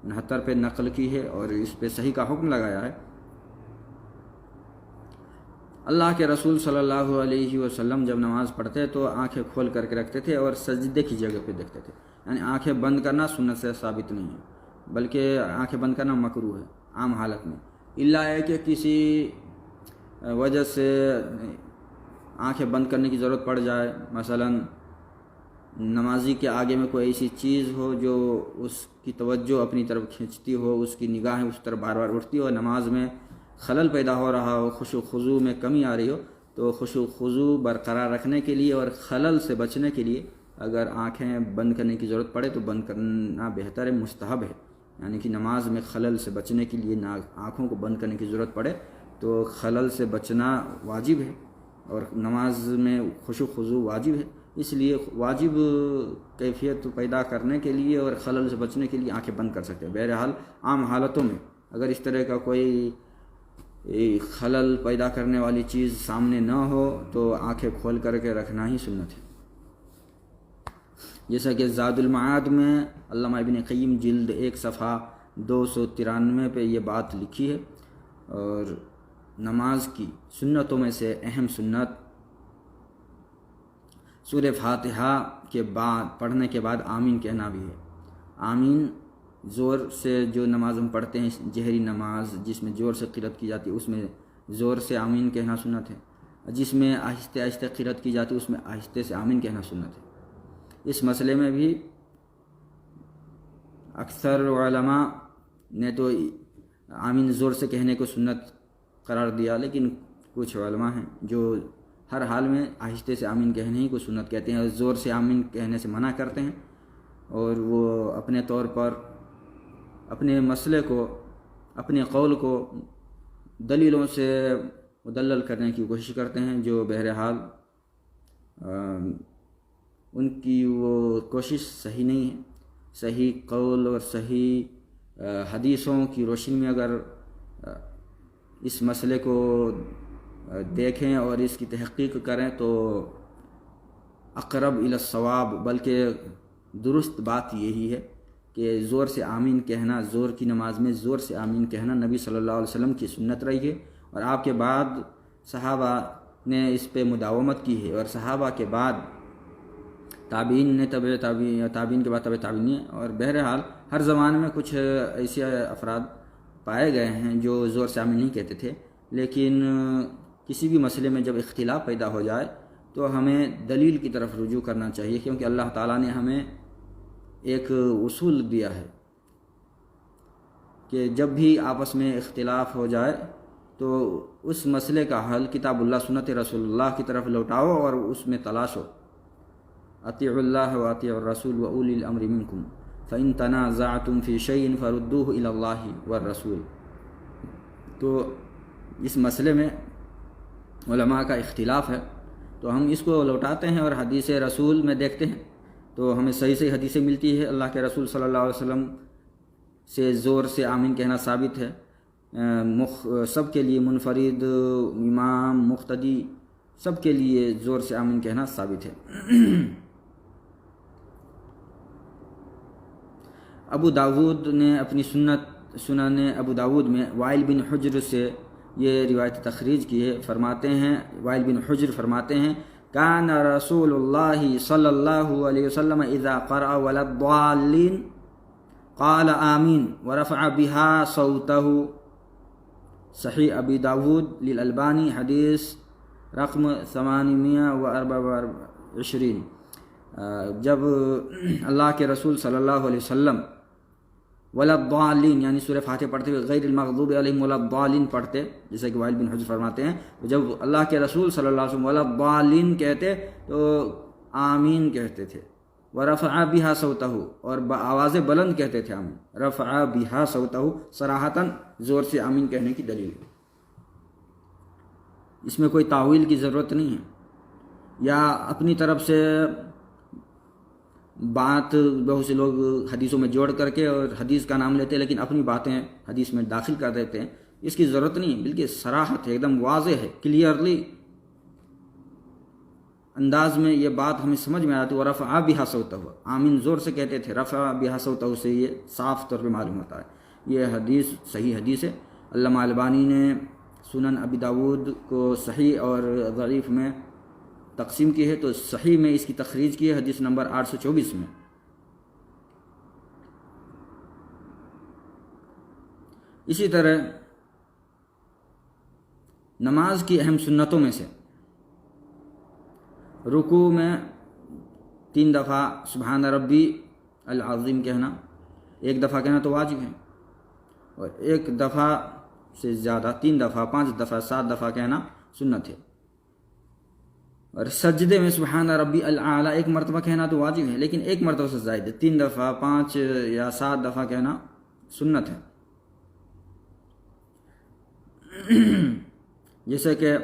69 پہ نقل کی ہے اور اس پہ صحیح کا حکم لگایا ہے۔ اللہ کے رسول صلی اللہ علیہ وسلم جب نماز پڑھتے تو آنکھیں کھول کر کے رکھتے تھے اور سجدے کی جگہ پہ دیکھتے تھے، یعنی آنکھیں بند کرنا سنت سے ثابت نہیں ہے، بلکہ آنکھیں بند کرنا مکروہ ہے عام حالت میں، الا ہے کہ کسی وجہ سے آنکھیں بند کرنے کی ضرورت پڑ جائے، مثلا نمازی کے آگے میں کوئی ایسی چیز ہو جو اس کی توجہ اپنی طرف کھینچتی ہو، اس کی نگاہیں اس طرف بار بار اٹھتی ہو، نماز میں خلل پیدا ہو رہا ہو، خشوع خضوع میں کمی آ رہی ہو، تو خشوع خضوع برقرار رکھنے کے لیے اور خلل سے بچنے کے لیے اگر آنکھیں بند کرنے کی ضرورت پڑے تو بند کرنا بہتر ہے، مستحب ہے، یعنی کہ نماز میں خلل سے بچنے کے لیے آنکھوں کو بند کرنے کی ضرورت پڑے تو خلل سے بچنا واجب ہے، اور نماز میں خشوع خضوع واجب ہے، اس لیے واجب کیفیت پیدا کرنے کے لیے اور خلل سے بچنے کے لیے آنکھیں بند کر سکتے ہیں۔ بہرحال عام حالتوں میں اگر اس طرح کا کوئی خلل پیدا کرنے والی چیز سامنے نہ ہو تو آنکھیں کھول کر کے رکھنا ہی سنت ہے، جیسا کہ زاد المعاد میں علامہ ابن قیم جلد 1 صفحہ 293 پہ یہ بات لکھی ہے۔ اور نماز کی سنتوں میں سے اہم سنت سورہ فاتحہ کے بعد پڑھنے کے بعد آمین کہنا بھی ہے۔ آمین زور سے جو نماز ہم پڑھتے ہیں جہری نماز جس میں زور سے قرأت کی جاتی ہے اس میں زور سے آمین کہنا سنت ہے، جس میں آہستہ آہستہ قرأت کی جاتی ہے اس میں آہستہ سے آمین کہنا سنت ہے۔ اس مسئلے میں بھی اکثر علماء نے تو آمین زور سے کہنے کو سنت قرار دیا، لیکن کچھ علماء ہیں جو ہر حال میں آہستہ سے آمین کہنے ہی کو سنت کہتے ہیں اور زور سے آمین کہنے سے منع کرتے ہیں، اور وہ اپنے طور پر اپنے مسئلے کو اپنے قول کو دلیلوں سے مدلل کرنے کی کوشش کرتے ہیں، جو بہرحال ان کی وہ کوشش صحیح نہیں ہے۔ صحیح قول اور صحیح حدیثوں کی روشنی میں اگر اس مسئلے کو دیکھیں اور اس کی تحقیق کریں تو اقرب الی الصواب، بلکہ درست بات یہی ہے کہ زور سے آمین کہنا، زور کی نماز میں زور سے آمین کہنا نبی صلی اللہ علیہ وسلم کی سنت رہی ہے، اور آپ کے بعد صحابہ نے اس پہ مداومت کی ہے، اور صحابہ کے بعد تابعین نے تابعین کے بعد تابعین، اور بہرحال ہر زمانے میں کچھ ایسے افراد پائے گئے ہیں جو زور سے آمین نہیں کہتے تھے، لیکن کسی بھی مسئلے میں جب اختلاف پیدا ہو جائے تو ہمیں دلیل کی طرف رجوع کرنا چاہیے، کیونکہ اللہ تعالیٰ نے ہمیں ایک اصول دیا ہے کہ جب بھی آپس میں اختلاف ہو جائے تو اس مسئلے کا حل کتاب اللہ سنت رسول اللہ کی طرف لوٹاؤ اور اس میں تلاشو، اطیعوا اللہ و اطیعوا الرسول و اولی الامر منکم فإن تنازعتم فی شیء فردوه الی اللہ والرسول۔ تو اس مسئلے میں علماء کا اختلاف ہے تو ہم اس کو لوٹاتے ہیں اور حدیث رسول میں دیکھتے ہیں تو ہمیں صحیح صحیح حدیثیں ملتی ہے۔ اللہ کے رسول صلی اللہ علیہ وسلم سے زور سے آمین کہنا ثابت ہے، سب کے لیے، منفرد، امام، مقتدی، سب کے لیے زور سے آمین کہنا ثابت ہے۔ ابو داود نے اپنی سنن ابو داود میں وائل بن حجر سے یہ روایت تخریج کی ہے، فرماتے ہیں، وائل بن حجر فرماتے ہیں کان رسول اللہ صلی اللہ علیہ وسلم اذا قرأ ولا الضالین قال آمین ورفع بها صوته، صحیح ابی داود للالبانی حدیث رقم 824۔ جب اللہ کے رسول صلی اللہ علیہ وسلم ولا الضالین یعنی سورہ فاتحہ پڑھتے ہوئے غیر المغضوب علیہم ولا الضالین پڑھتے، جیسے کہ وائل بن حجر فرماتے ہیں، جب اللہ کے رسول صلی اللہ علیہ وسلم ولا الضالین کہتے تو آمین کہتے تھے، ورفع بها صوته اور آواز بلند کہتے تھے آمین، رفع بها صوته صراحتاً زور سے آمین کہنے کی دلیل ہے۔ اس میں کوئی تاویل کی ضرورت نہیں ہے، یا اپنی طرف سے بات بہت سے لوگ حدیثوں میں جوڑ کر کے اور حدیث کا نام لیتے ہیں لیکن اپنی باتیں حدیث میں داخل کر دیتے ہیں، اس کی ضرورت نہیں ہے، بلکہ صراحت ہے، ایک دم واضح ہے، کلیئرلی انداز میں یہ بات ہمیں سمجھ میں آتی ہے۔ ورفع بها صوته، آمین زور سے کہتے تھے، رفع بها صوته سے یہ صاف طور پہ معلوم ہوتا ہے۔ یہ حدیث صحیح حدیث ہے۔ علامہ البانی نے سنن ابی داود کو صحیح اور ضعیف میں تقسیم کی ہے، تو صحیح میں اس کی تخریج کی ہے حدیث نمبر 824 میں۔ اسی طرح نماز کی اہم سنتوں میں سے رکوع میں 3 دفعہ سبحان ربی العظیم کہنا، 1 دفعہ کہنا تو واجب ہے، اور 1 دفعہ سے زیادہ 3 دفعہ، 5 دفعہ، 7 دفعہ کہنا سنت ہے۔ اور سجدے میں سبحان ربی الاعلیٰ 1 مرتبہ کہنا تو واجب ہے، لیکن 1 مرتبہ سے زائد 3 دفعہ، 5 یا 7 دفعہ کہنا سنت ہے۔ جیسے کہ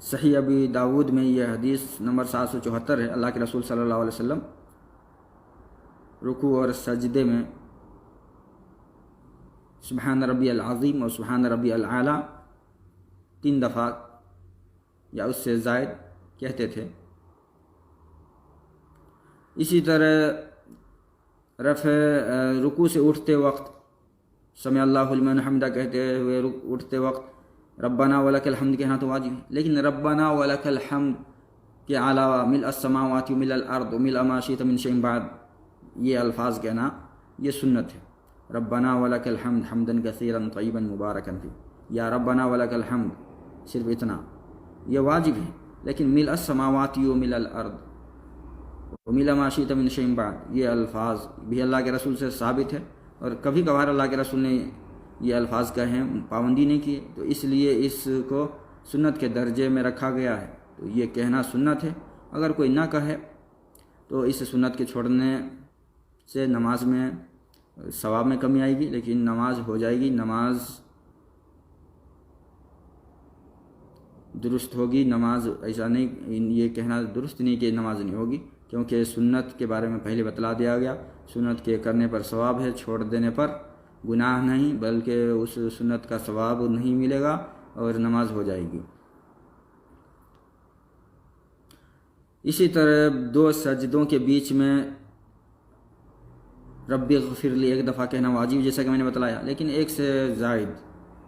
صحیح ابی داود میں یہ حدیث نمبر 774 ہے، اللہ کے رسول صلی اللہ علیہ وسلم رکوع اور سجدے میں سبحان ربی العظیم اور سبحان ربی الاعلیٰ 3 دفعہ یا اس سے زائد کہتے تھے۔ اسی طرح رکوع سے اٹھتے وقت سمع اللہ لمن حمدہ کہتے ہوئے اٹھتے وقت ربنا ولک الحمد کہنا تو واجب ہے، لیکن ربنا ولک الحمد کے علاوہ ملء السماوات وملء الارض وملء ما شئت من شیء بعد یہ الفاظ کہنا یہ سنت ہے۔ ربنا ولک الحمد حمدا کثیرا طیبا مبارکا فیہ، یا ربنا ولک الحمد صرف اتنا یہ واجب ہے، لیکن ملء السماوات وملء الارض وملء ما شئت من شیء بعد یہ الفاظ بھی اللہ کے رسول سے ثابت ہے، اور کبھی کبھار اللہ کے رسول نے یہ الفاظ کہیں پابندی نہیں کی، تو اس لیے اس کو سنت کے درجے میں رکھا گیا ہے، تو یہ کہنا سنت ہے۔ اگر کوئی نہ کہے تو اس سنت کے چھوڑنے سے نماز میں ثواب میں کمی آئے گی، لیکن نماز ہو جائے گی، نماز درست ہوگی۔ نماز ایسا نہیں، یہ کہنا درست نہیں کہ نماز نہیں ہوگی، کیونکہ سنت کے بارے میں پہلے بتلا دیا گیا، سنت کے کرنے پر ثواب ہے، چھوڑ دینے پر گناہ نہیں، بلکہ اس سنت کا ثواب نہیں ملے گا اور نماز ہو جائے گی۔ اسی طرح 2 سجدوں کے بیچ میں رب اغفر لی 1 دفعہ کہنا واجب، جیسا کہ میں نے بتلایا، لیکن 1 سے زائد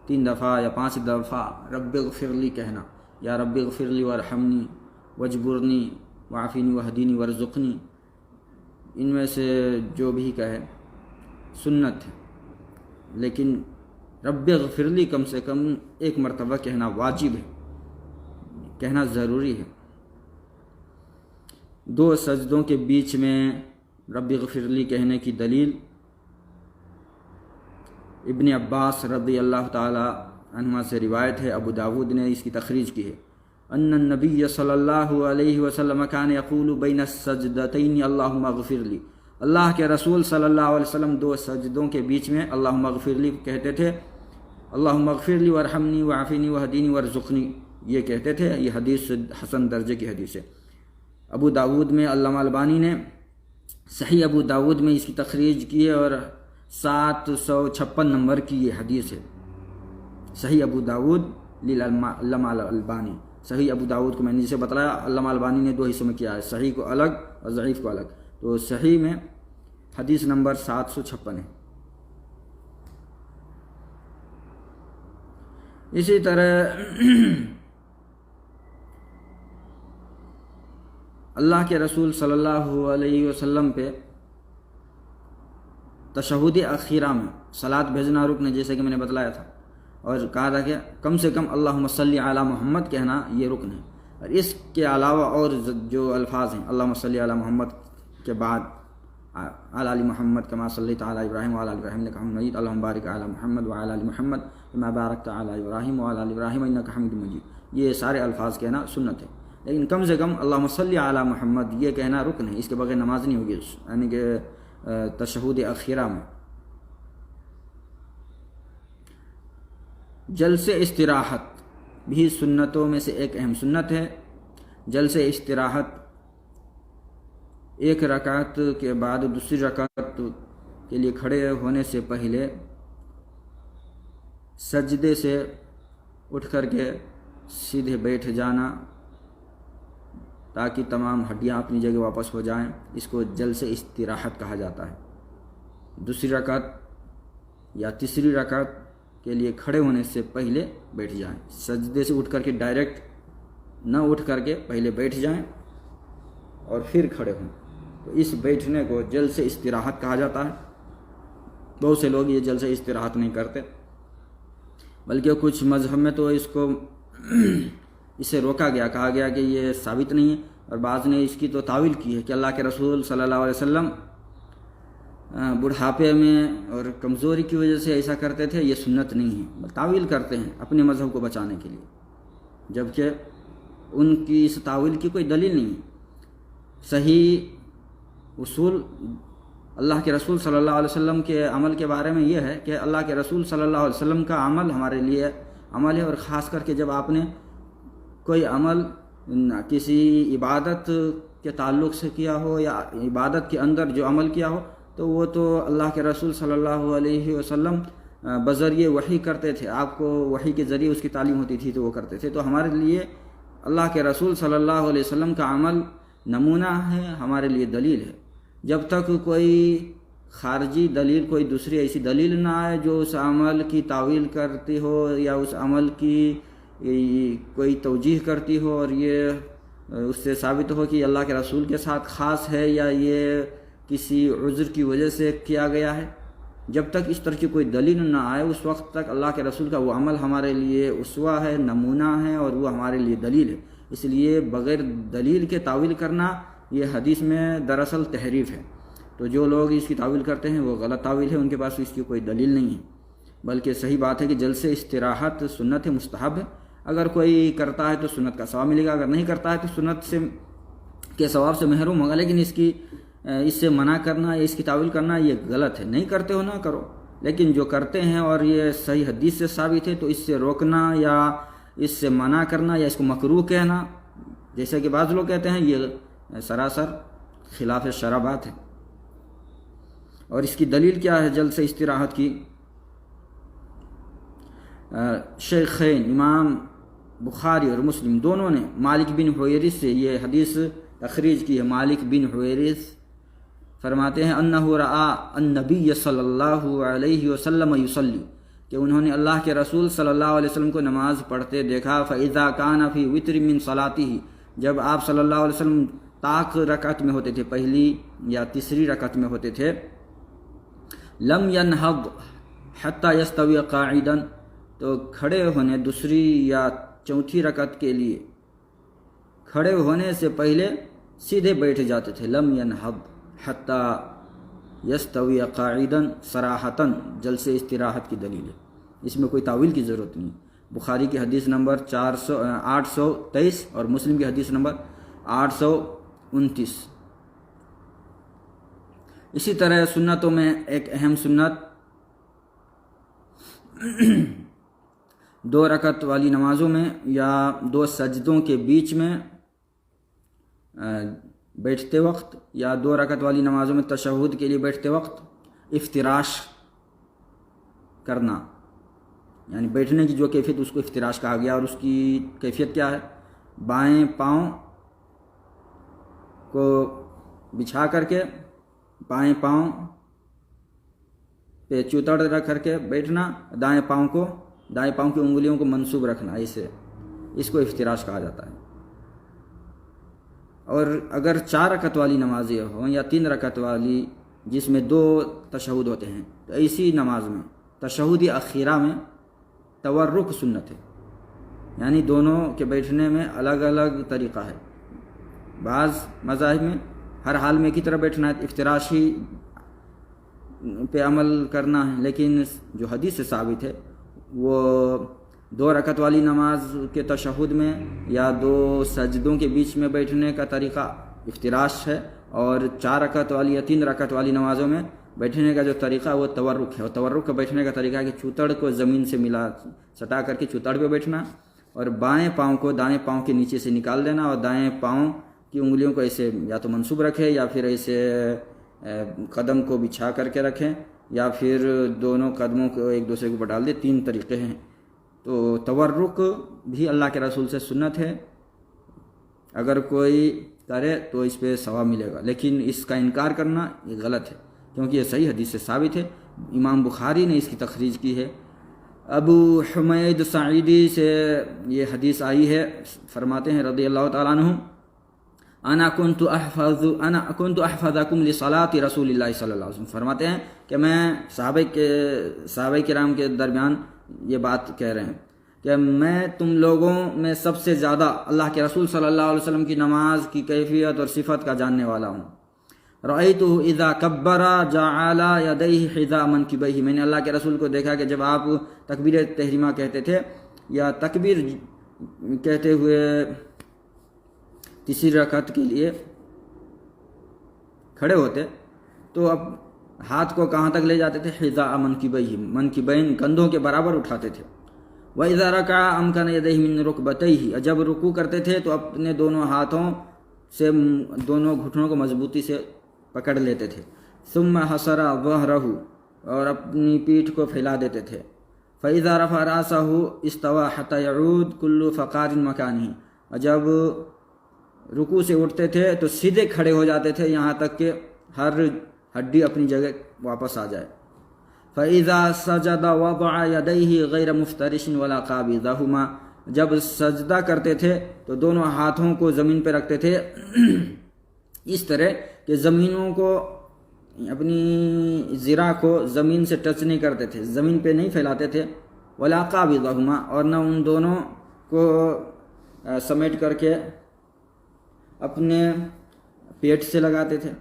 3 دفعہ یا 5 دفعہ رب اغفر لی کہنا، یا رب اغفر لی وارحمنی واجبرنی وعافینی وہدینی وارزقنی، ان میں سے جو بھی کہے سنت ہے، لیکن رب اغفرلی کم سے کم ایک مرتبہ کہنا واجب ہے، کہنا ضروری ہے۔ 2 سجدوں کے بیچ میں رب اغفرلی کہنے کی دلیل ابن عباس رضی اللہ تعالی عنہما سے روایت ہے، ابو داود نے اس کی تخریج کی ہے، ان النبی صلی اللہ علیہ وسلم کان یقول بین السجدتین اللہم اغفر لی، اللہ کے رسول صلی اللہ علیہ وسلم 2 سجدوں کے بیچ میں اللہم اغفر لی کہتے تھے، اللہم اغفر لی وارحمنی وعافنی وہدینی وارزقنی، یہ کہتے تھے۔ یہ حدیث حسن درجے کی حدیث ہے۔ ابو داود میں علامہ البانی نے صحیح ابو داود میں اس کی تخریج کی ہے اور 756 نمبر کی یہ حدیث ہے۔ صحیح ابو داود علامہ البانی، صحیح ابو داود کو میں نے جسے بتلایا علامہ البانی نے 2 حصوں میں کیا ہے، صحیح کو الگ اور ضعیف کو الگ، تو صحیح میں حدیث نمبر 756 ہے۔ اسی طرح اللہ کے رسول صلی اللہ علیہ وسلم پہ تشہد اخیرہ میں صلاۃ بھیجنا رکن ہے، جیسے کہ میں نے بتلایا تھا، اور کہا تھا کہ کم سے کم اللہم صلی علی محمد کہنا یہ رکن ہے، اور اس کے علاوہ اور جو الفاظ ہیں اللہم صلی علی محمد کے بعد علی آل محمد کما صلیت علی ابراہیم وعلی آل ابراہیم انک حمید مجید، اللہم بارک علی محمد وعلی آل محمد کما بارکت علی ابراہیم وعلی آل ابراہیم انک حمید مجید، یہ سارے الفاظ کہنا سنت ہے، لیکن کم سے کم اللہم صلی علی محمد یہ کہنا رکن ہے، اس کے بغیر نماز نہیں ہوگی، یعنی کہ تشہد اخیرہ میں۔ جلسے استراحت بھی سنتوں میں سے ایک اہم سنت ہے۔ جلسے استراحت 1 رکعت کے بعد دوسری رکعت کے لیے کھڑے ہونے سے پہلے سجدے سے اٹھ کر کے سیدھے بیٹھ جانا تاکہ تمام ہڈیاں اپنی جگہ واپس ہو جائیں، اس کو جلسے استراحت کہا جاتا ہے۔ دوسری رکعت یا تیسری رکعت کے لیے کھڑے ہونے سے پہلے بیٹھ جائیں، سجدے سے اٹھ کر کے ڈائریکٹ نہ اٹھ کر کے پہلے بیٹھ جائیں اور پھر کھڑے ہوں، تو اس بیٹھنے کو جلسے استراحت کہا جاتا ہے۔ بہت سے لوگ یہ جلسے استراحت نہیں کرتے، بلکہ کچھ مذہب میں تو اس کو اسے روکا گیا، کہا گیا کہ یہ ثابت نہیں ہے، اور بعض نے اس کی تو تعویل کی ہے کہ اللہ کے رسول صلی اللہ علیہ وسلم بڑھاپے میں اور کمزوری کی وجہ سے ایسا کرتے تھے، یہ سنت نہیں ہے، تعویل کرتے ہیں اپنے مذہب کو بچانے کے لیے، جبکہ ان کی اس تعویل کی کوئی دلیل نہیں ہے۔ صحیح اصول اللہ کے رسول صلی اللہ علیہ وسلم کے عمل کے بارے میں یہ ہے کہ اللہ کے رسول صلی اللہ علیہ وسلم کا عمل ہمارے لیے عمل ہے، اور خاص کر کے جب آپ نے کوئی عمل کسی عبادت کے تعلق سے کیا ہو یا عبادت کے اندر جو عمل کیا ہو، تو وہ تو اللہ کے رسول صلی اللہ علیہ وسلم بذریعہ وحی کرتے تھے، آپ کو وحی کے ذریعے اس کی تعلیم ہوتی تھی تو وہ کرتے تھے، تو ہمارے لیے اللہ کے رسول صلی اللہ علیہ وسلم کا عمل نمونہ ہے، ہمارے لیے دلیل ہے۔ جب تک کوئی خارجی دلیل، کوئی دوسری ایسی دلیل نہ آئے جو اس عمل کی تعویل کرتی ہو یا اس عمل کی کوئی توجیح کرتی ہو اور یہ اس سے ثابت ہو کہ اللہ کے رسول کے ساتھ خاص ہے یا یہ کسی عذر کی وجہ سے کیا گیا ہے، جب تک اس طرح کی کوئی دلیل نہ آئے اس وقت تک اللہ کے رسول کا وہ عمل ہمارے لیے اسوہ ہے، نمونہ ہے، اور وہ ہمارے لیے دلیل ہے۔ اس لیے بغیر دلیل کے تعویل کرنا یہ حدیث میں دراصل تحریف ہے، تو جو لوگ اس کی تعویل کرتے ہیں وہ غلط تعویل ہے، ان کے پاس اس کی کوئی دلیل نہیں ہے، بلکہ صحیح بات ہے کہ جلسے استراحت سنت ہے، مستحب ہے، اگر کوئی کرتا ہے تو سنت کا ثواب ملے گا، اگر نہیں کرتا ہے تو سنت کے ثواب سے محروم ہوگا، لیکن اس سے منع کرنا یا اس کی تعویل کرنا یہ غلط ہے۔ نہیں کرتے ہو نہ کرو، لیکن جو کرتے ہیں اور یہ صحیح حدیث سے ثابت ہے تو اس سے روکنا یا اس سے منع کرنا یا اس کو مکروہ کہنا، جیسے کہ بعض لوگ کہتے ہیں، یہ سراسر خلاف شرع بات ہے۔ اور اس کی دلیل کیا ہے جلسے استراحت کی؟ شیخین امام بخاری اور مسلم دونوں نے مالک بن حویرث سے یہ حدیث تخریج کی ہے۔ مالک بن حویرث فرماتے ہیں انہ رآ النبی صلی اللہ علیہ وسلم یصلی، کہ انہوں نے اللہ کے رسول صلی اللہ علیہ وسلم کو نماز پڑھتے دیکھا۔ فاذا کان فی وتر من صلاتہ، جب آپ صلی اللہ علیہ وسلم طاق رکعت میں ہوتے تھے، پہلی یا تیسری رکعت میں ہوتے تھے، لم ینہض حتی یستوی قاعدا، تو کھڑے ہونے دوسری یا چوتھی رکعت کے لیے کھڑے ہونے سے پہلے سیدھے بیٹھ جاتے تھے. لم ینہض حتی یستوی قاعدا صراحتاً، جلسے استراحت کی دلیل ہے، اس میں کوئی تاویل کی ضرورت نہیں. بخاری کی حدیث نمبر 823 اور مسلم کی حدیث نمبر 829. اسی طرح سنتوں میں ایک اہم سنت 2 رکعت والی نمازوں میں یا 2 سجدوں کے بیچ میں بیٹھتے وقت یا 2 رکعت والی نمازوں میں تشہد کے لیے بیٹھتے وقت افتراش کرنا، یعنی بیٹھنے کی جو کیفیت اس کو افتراش کہا گیا. اور اس کی کیفیت کیا ہے؟ بائیں پاؤں کو بچھا کر کے بائیں پاؤں پہ چوتڑ رکھ کر کے بیٹھنا، دائیں پاؤں کی انگلیوں کو منصوب رکھنا، اسے اس کو افتراش کہا جاتا ہے. اور اگر 4 رکعت والی نمازیں ہوں یا 3 رکعت والی جس میں 2 تشہد ہوتے ہیں، تو ایسی نماز میں تشہد اخیرہ میں تورک سنت ہے، یعنی دونوں کے بیٹھنے میں الگ الگ طریقہ ہے. بعض مذاہب میں ہر حال میں کی طرح بیٹھنا ہے، افتراشی پہ عمل کرنا ہے، لیکن جو حدیث سے ثابت ہے وہ 2 رکعت والی نماز کے تشہد میں یا 2 سجدوں کے بیچ میں بیٹھنے کا طریقہ افتراش ہے، اور 4 رکعت والی یا 3 رکعت والی نمازوں میں بیٹھنے کا جو طریقہ وہ تورک ہے. اور تورک کا بیٹھنے کا طریقہ ہے کہ چوتڑ کو زمین سے سٹا کر کے چوتڑ پہ بیٹھنا، اور بائیں پاؤں کو دائیں پاؤں کے نیچے سے نکال دینا، اور دائیں پاؤں کی انگلیوں کو ایسے یا تو منصوب رکھے یا پھر ایسے قدم کو بچھا کر کے رکھیں، یا پھر دونوں قدموں کو ایک دوسرے کے اوپر ڈال دیں. 3 طریقے ہیں. تو تورک بھی اللہ کے رسول سے سنت ہے، اگر کوئی کرے تو اس پہ ثواب ملے گا، لیکن اس کا انکار کرنا یہ غلط ہے، کیونکہ یہ صحیح حدیث سے ثابت ہے. امام بخاری نے اس کی تخریج کی ہے. ابو حمید سعیدی سے یہ حدیث آئی ہے، فرماتے ہیں رضی اللہ تعالیٰ عنہ، انا كنت احفظكم لصلاة رسول اللہ صلی اللہ علیہ وسلم. فرماتے ہیں کہ میں صحابہ کرام کے درمیان یہ بات کہہ رہے ہیں کہ میں تم لوگوں میں سب سے زیادہ اللہ کے رسول صلی اللہ علیہ وسلم کی نماز کی کیفیت اور صفت کا جاننے والا ہوں. رأیتہ اذا کبر جعل یدیہ حذاء منکبیہ، میں نے اللہ کے رسول کو دیکھا کہ جب آپ تکبیر تحریمہ کہتے تھے یا تکبیر کہتے ہوئے تیسری رکعت کے لیے کھڑے ہوتے تو اب ہاتھ کو کہاں تک لے جاتے تھے؟ حذاء منکبیہ، منکبین کندھوں کے برابر اٹھاتے تھے. وَإِذَا رَكَعَ أَمْكَنَ يَدَيْهِ مِنْ رُكْبَتَيْهِ، جب رکوع کرتے تھے تو اپنے دونوں ہاتھوں سے دونوں گھٹنوں کو مضبوطی سے پکڑ لیتے تھے. ثُمَّ حَصَرَ ظَهْرَهُ، اور اپنی پیٹھ کو پھیلا دیتے تھے. فَإِذَا رَفَعَ رَأْسَهُ اسْتَوَى حَتَّى يَعُودَ كُلُّ فَقَارٍ مَكَانِهِ، جب رکوع سے اٹھتے تھے تو سیدھے کھڑے ہو جاتے تھے یہاں تک کہ ہر ہڈی اپنی جگہ واپس آ جائے. فَإِذَا سَجَدَ وَضَعَ يَدَيْهِ غَيْرَ مُفْتَرِشٍ وَلَا قَابِضَهُمَا، جب سجدہ کرتے تھے تو دونوں ہاتھوں کو زمین پہ رکھتے تھے اس طرح کہ زمینوں کو اپنی ذرا کو زمین سے ٹچ نہیں کرتے تھے، زمین پہ نہیں پھیلاتے تھے. وَلَا قَابِضَهُمَا، اور نہ ان دونوں کو سمیٹ کر کے اپنے پیٹ سے لگاتے تھے.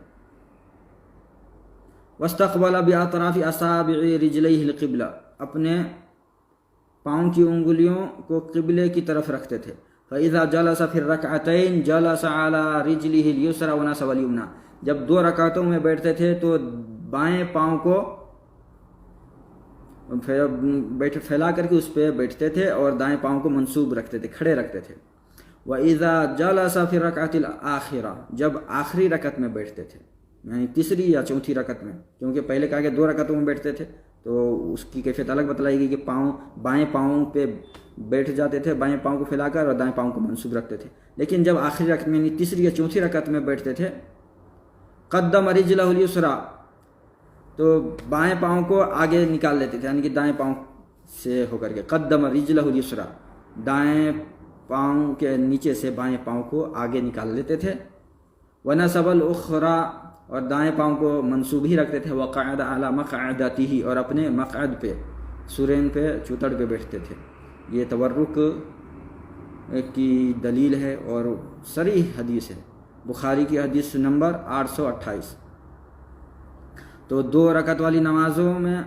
وَاسْتَقْبَلَ بِأَطْرَافِ أَصَابِعِ رِجْلَيْهِ الْقِبْلَةَ، اپنے پاؤں کی انگلیوں کو قبلے کی طرف رکھتے تھے. فَإِذَا جَلَسَ فِي الرَّكْعَتَيْنِ جَلَسَ عَلَى رِجْلِهِ الْيُسْرَى وَنَصَبَ الْيُمْنَى، جب 2 رکعتوں میں بیٹھتے تھے تو بائیں پاؤں کو پھیلا کر کے اس پہ بیٹھتے تھے اور دائیں پاؤں کو منصوب رکھتے تھے، کھڑے رکھتے تھے. وَإِذَا جَلَسَ فِي الرَّكْعَةِ الْآخِرَةِ، جب آخری رکعت میں بیٹھتے تھے، یعنی تیسری یا چوتھی رکعت میں، کیونکہ پہلے کہا کہ 2 رکعتوں میں بیٹھتے تھے تو اس کی کیفیت الگ بتلائی گئی کہ بائیں پاؤں پہ بیٹھ جاتے تھے، بائیں پاؤں کو پھیلا کر، اور دائیں پاؤں کو منصوب رکھتے تھے. لیکن جب آخری رکعت میں یعنی تیسری یا چوتھی رکعت میں بیٹھتے تھے، قدم رجلہ الیسریٰ، تو بائیں پاؤں کو آگے نکال لیتے تھے، یعنی کہ دائیں پاؤں سے ہو کر کے قدم رجلہ الیسریٰ، دائیں پاؤں کے نیچے سے بائیں پاؤں کو آگے نکال لیتے تھے. ونصب الاخری، اور دائیں پاؤں کو منصوب ہی رکھتے تھے، وقعد علی مقعدتہ، اور اپنے مقعد پہ، سرین پہ، چوتڑ پہ بیٹھتے تھے۔ یہ تورک کی دلیل ہے اور صریح حدیث ہے، بخاری کی حدیث نمبر 828۔ تو 2 رکعت والی نمازوں میں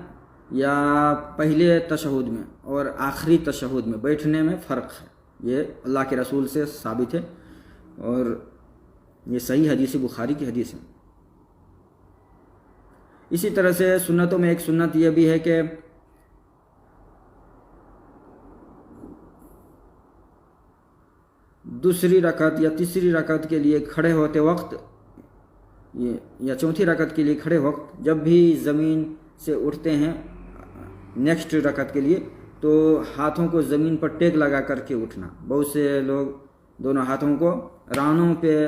یا پہلے تشہد میں اور آخری تشہد میں بیٹھنے میں فرق ہے، یہ اللہ کے رسول سے ثابت ہے اور یہ صحیح حدیث بخاری کی حدیث ہے۔ اسی طرح سے سنتوں میں ایک سنت یہ بھی ہے کہ دوسری رکعت یا تیسری رکعت کے لیے کھڑے ہوتے وقت یا چوتھی رکعت کے لیے کھڑے وقت جب بھی زمین سے اٹھتے ہیں نیکسٹ رکعت کے لیے، تو ہاتھوں کو زمین پر ٹیک لگا کر کے اٹھنا۔ بہت سے لوگ دونوں ہاتھوں کو رانوں پہ،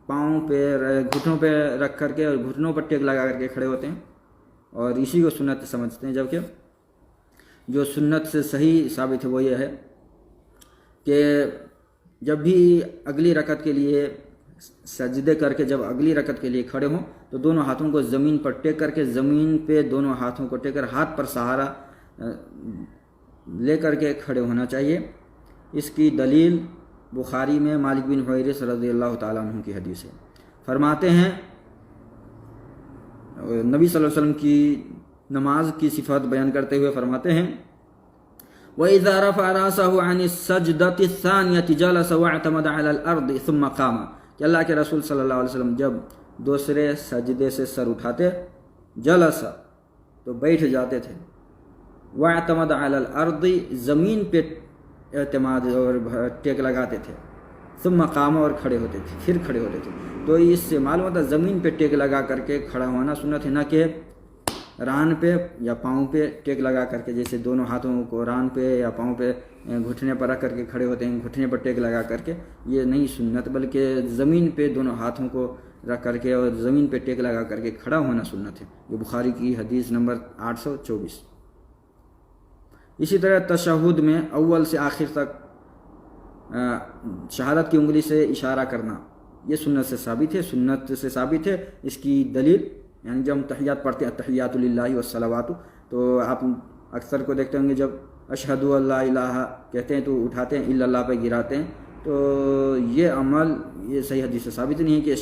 پاؤں پہ، گھٹنوں پہ رکھ کر کے اور گھٹنوں پر ٹیک لگا کر کے کھڑے ہوتے ہیں اور اسی کو سنت سمجھتے ہیں، جبکہ جو سنت سے صحیح ثابت ہے وہ یہ ہے کہ جب بھی اگلی رکعت کے لیے سجدے کر کے جب اگلی رکعت کے لیے کھڑے ہوں تو دونوں ہاتھوں کو زمین پر ٹیک کر کے، زمین پہ دونوں ہاتھوں کو ٹیک کر ہاتھ پر سہارا لے کر کے کھڑے ہونا چاہیے۔ اس کی دلیل بخاری میں مالک بن حویرث رضی اللہ تعالیٰ عنہ کی حدیث ہے۔ فرماتے ہیں نبی صلی اللہ علیہ وسلم کی نماز کی صفات بیان کرتے ہوئے فرماتے ہیں وَإِذَا رَفَعَ رَأْسَهُ عَنِ السَّجْدَةِ الثَّانِيَةِ جَلَسَ وَاعْتَمَدَ عَلَى الْأَرْضِ ثُمَّ قَامَ، کہ اللہ کے رسول صلی اللہ علیہ وسلم جب دوسرے سجدے سے سر اٹھاتے، جلس تو بیٹھ جاتے تھے، وَاعْتَمَدَ عَلَى الْأَرْضِ زمین پہ اعتماد اور ٹیک لگاتے تھے، ثم قام اور کھڑے ہوتے تھے، پھر کھڑے ہوتے تھے۔ تو اس سے معلوم ہوتا ہے زمین پہ ٹیک لگا کر کے کھڑا ہونا سنت ہے، نہ کہ ران پہ یا پاؤں پہ ٹیک لگا کر کے، جیسے دونوں ہاتھوں کو ران پہ یا پاؤں پہ گھٹنے پر رکھ کر کے کھڑے ہوتے ہیں، گھٹنے پر ٹیک لگا کر کے، یہ نہیں سنت، بلکہ زمین پہ دونوں ہاتھوں کو رکھ کر کے اور زمین پہ ٹیک لگا کر کے کھڑا ہونا سنت ہے۔ یہ بخاری کی حدیث نمبر 824۔ اسی طرح تشہد میں اول سے آخر تک شہادت کی انگلی سے اشارہ کرنا، یہ سنت سے ثابت ہے، سنت سے ثابت ہے۔ اس کی دلیل یعنی جب ہم تحیات پڑھتے ہیں، التحیات للہ والصلوات، تو آپ اکثر کو دیکھتے ہوں گے جب اشہد ان لا الہ کہتے ہیں تو اٹھاتے ہیں، الا اللہ پہ گراتے ہیں، تو یہ عمل یہ صحیح حدیث سے ثابت نہیں ہے کہ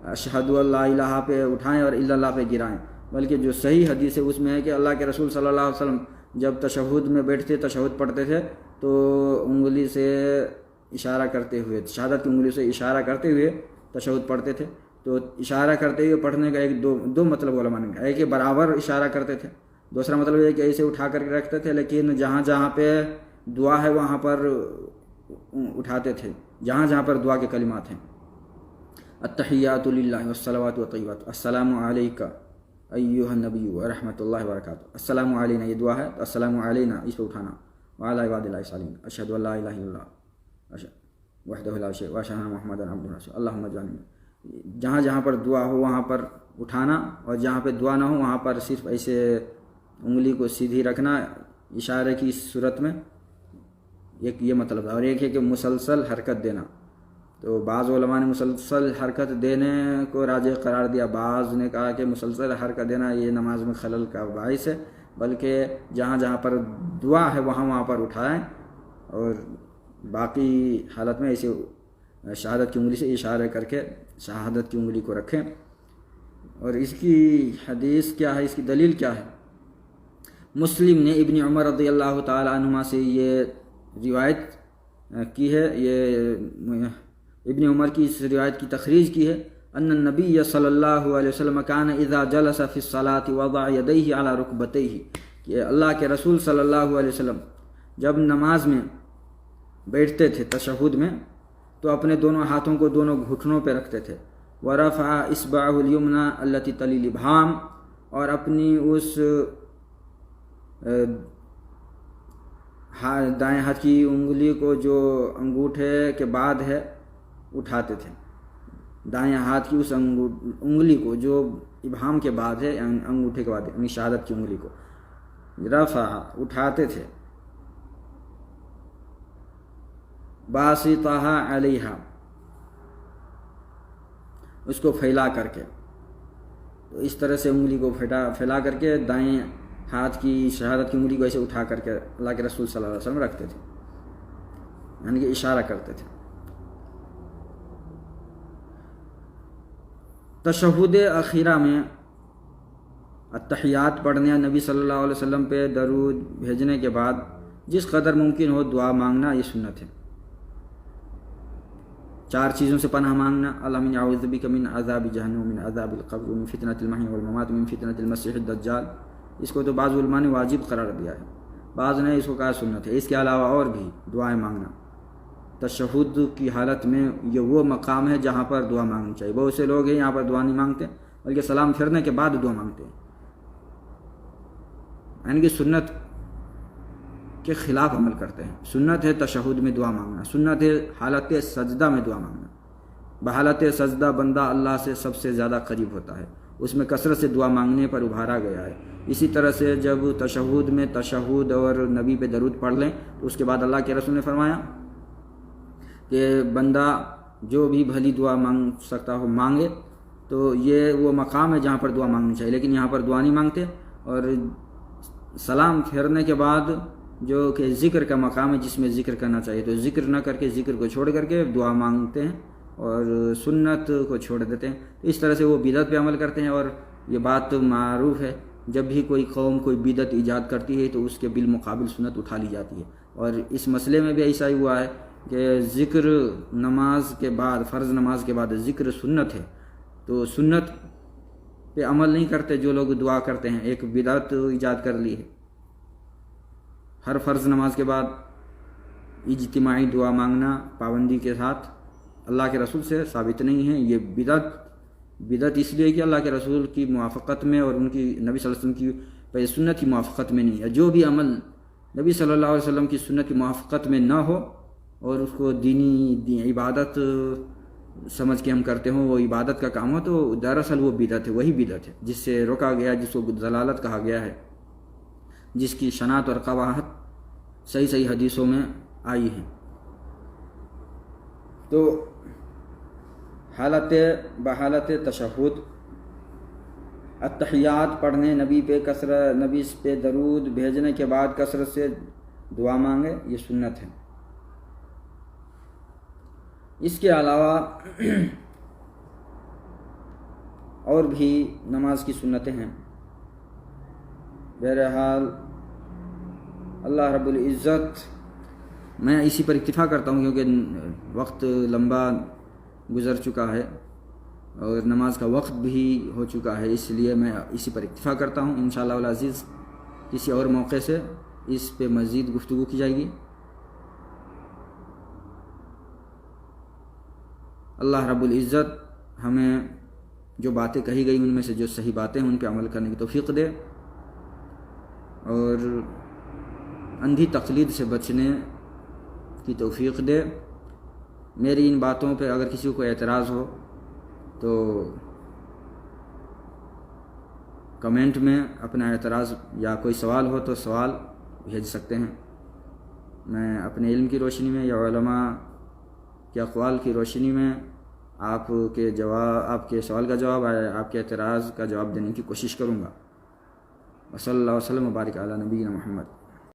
اشہد ان لا الہ پہ اٹھائیں اور الا اللہ پہ گرائیں، بلکہ جو صحیح حدیث ہے اس میں ہے کہ اللہ کے رسول صلی اللہ علیہ وسلم جب تشہد میں بیٹھتے، تشہد پڑھتے تھے تو انگلی سے اشارہ کرتے ہوئے، شہادت کی انگلی سے اشارہ کرتے ہوئے تشہد پڑھتے تھے۔ تو اشارہ کرتے ہوئے پڑھنے کا دو مطلب علماء نے ہے کہ برابر اشارہ کرتے تھے، دوسرا مطلب یہ کہ ایسے اٹھا کر کے رکھتے تھے، لیکن جہاں جہاں پہ دعا ہے وہاں پر اٹھاتے تھے، جہاں جہاں پر دعا کے کلمات ہیں، التحیات للہ والصلوات والطیبات، السلام علیک ایھا النبی ورحمۃ اللہ وبرکاتہ، السلام علینا یہ دعا ہے تو السلام علینا اس پہ اٹھانا، وعلی عباد اللہ الصالحین، اشہد ان لا الہ الا اللہ وحدہ لا شریک لہ واشہد ان محمدا عبدہ ورسولہ، اللہم اجعلنی، جہاں جہاں پر دعا ہو وہاں پر اٹھانا، اور جہاں پہ دعا نہ ہو وہاں پر صرف ایسے انگلی کو سیدھی رکھنا اشارے کی صورت میں، ایک یہ مطلب ہے۔ اور ایک ہے کہ مسلسل حرکت دینا، تو بعض علماء نے مسلسل حرکت دینے کو راجح قرار دیا، بعض نے کہا کہ مسلسل حرکت دینا یہ نماز میں خلل کا باعث ہے، بلکہ جہاں جہاں پر دعا ہے وہاں پر اٹھائیں، اور باقی حالت میں ایسے شہادت کی انگلی سے اشارہ کر کے شہادت کی انگلی کو رکھیں۔ اور اس کی حدیث کیا ہے، اس کی دلیل کیا ہے؟ مسلم نے ابن عمر رضی اللہ تعالی عنہما سے یہ روایت کی ہے، یہ ابن عمر کی اس روایت کی تخریج کی ہے، ان النبی صلی اللہ علیہ وسلم کان اذا جلس فی الصلاۃ وضع یدیہ علی رکبتیہ، کہ اللہ کے رسول صلی اللہ علیہ وسلم جب نماز میں بیٹھتے تھے تشہد میں تو اپنے دونوں ہاتھوں کو دونوں گھٹنوں پہ رکھتے تھے، ورفع اصبعہ الیمنی التی تلی الابہام، اور اپنی اس دائیں ہاتھ کی انگلی کو جو انگوٹھے کے بعد ہے اٹھاتے تھے، دائیں ہاتھ کی اس انگلی کو جو ابہام کے بعد ہے، انگوٹھے کے بعد یعنی شہادت کی انگلی کو رفع اٹھاتے تھے، باسطہا علیہا اس کو پھیلا کر کے، تو اس طرح سے انگلی کو پھیلا کر کے دائیں ہاتھ کی شہادت کی انگلی کو ایسے اٹھا کر کے اللہ کے رسول صلی اللہ علیہ وسلم رکھتے تھے، یعنی کہ اشارہ کرتے تھے۔ تشہد اخیرہ میں التحیات پڑھنے، نبی صلی اللہ علیہ وسلم پہ درود بھیجنے کے بعد جس قدر ممکن ہو دعا مانگنا، یہ سنت ہے۔ 4 چیزوں سے پناہ مانگنا، اللہم اعوذ بک من عذاب جہنم ومن عذاب القبر ومن فتنۃ المحیا والممات ومن فتنۃ المسیح الدجال۔ اس کو تو بعض علماء نے واجب قرار دیا ہے، بعض نے اس کو کہا سنت ہے۔ اس کے علاوہ اور بھی دعائیں مانگنا، تشہد کی حالت میں یہ وہ مقام ہے جہاں پر دعا مانگنی چاہیے۔ بہت سے لوگ ہیں یہاں پر دعا نہیں مانگتے، بلکہ سلام پھرنے کے بعد دعا مانگتے ہیں، یعنی کہ سنت کے خلاف عمل کرتے ہیں۔ سنت ہے تشہد میں دعا مانگنا، سنت ہے حالت سجدہ میں دعا مانگنا۔ بحالت سجدہ بندہ اللہ سے سب سے زیادہ قریب ہوتا ہے، اس میں کثرت سے دعا مانگنے پر ابھارا گیا ہے۔ اسی طرح سے جب تشہد میں تشہد اور نبی پہ درود پڑھ لیں تو اس کے بعد اللہ کے رسول نے فرمایا کہ بندہ جو بھی بھلی دعا مانگ سکتا ہو مانگے، تو یہ وہ مقام ہے جہاں پر دعا مانگنی چاہیے، لیکن یہاں پر دعا نہیں مانگتے۔ اور سلام پھیرنے کے بعد جو کہ ذکر کا مقام ہے جس میں ذکر کرنا چاہیے، تو ذکر نہ کر کے ذکر کو چھوڑ کر کے دعا مانگتے ہیں اور سنت کو چھوڑ دیتے ہیں۔ اس طرح سے وہ بدعت پہ عمل کرتے ہیں، اور یہ بات معروف ہے جب بھی کوئی قوم کوئی بدعت ایجاد کرتی ہے تو اس کے بالمقابل سنت اٹھا لی جاتی ہے۔ اور اس مسئلے میں بھی ایسا ہی ہوا ہے کہ ذکر نماز کے بعد، فرض نماز کے بعد ذکر سنت ہے، تو سنت پہ عمل نہیں کرتے جو لوگ دعا کرتے ہیں، ایک بدعت ایجاد کر لی ہے۔ ہر فرض نماز کے بعد اجتماعی دعا مانگنا پابندی کے ساتھ اللہ کے رسول سے ثابت نہیں ہے۔ یہ بدعت اس لیے کہ اللہ کے رسول کی موافقت میں اور ان کی نبی صلی اللہ علیہ وسلم کی سنت کی موافقت میں نہیں ہے۔ جو بھی عمل نبی صلی اللہ علیہ وسلم کی سنت کی موافقت میں نہ ہو اور اس کو دینی عبادت سمجھ کے ہم کرتے ہوں، وہ عبادت کا کام ہو، تو دراصل وہ بدعت ہے، وہی بدعت ہے جس سے روکا گیا، جس کو ضلالت کہا گیا ہے، جس کی شناعت اور قباحت صحیح حدیثوں میں آئی ہیں۔ تو بحالت تشہد التحیات پڑھنے، نبی پہ درود بھیجنے کے بعد کثرت سے دعا مانگے، یہ سنت ہے۔ اس کے علاوہ اور بھی نماز کی سنتیں ہیں۔ بہرحال اللہ رب العزت، میں اسی پر اکتفا کرتا ہوں کیونکہ وقت لمبا گزر چکا ہے اور نماز کا وقت بھی ہو چکا ہے، اس لیے میں اسی پر اکتفا کرتا ہوں۔ انشاءاللہ العزیز کسی اور موقع سے اس پہ مزید گفتگو کی جائے گی۔ اللہ رب العزت ہمیں جو باتیں کہی گئی ان میں سے جو صحیح باتیں ہیں ان پہ عمل کرنے کی توفیق دے، اور اندھی تقلید سے بچنے کی توفیق دے۔ میری ان باتوں پہ اگر کسی کو اعتراض ہو تو کمنٹ میں اپنا اعتراض یا کوئی سوال ہو تو سوال بھیج سکتے ہیں۔ میں اپنے علم کی روشنی میں یا علماء کے اقوال کی روشنی میں آپ کے سوال کا جواب، آپ کے اعتراض کا جواب دینے کی کوشش کروں گا۔ وصلی اللہ وسلم وبارک علی نبینا محمد۔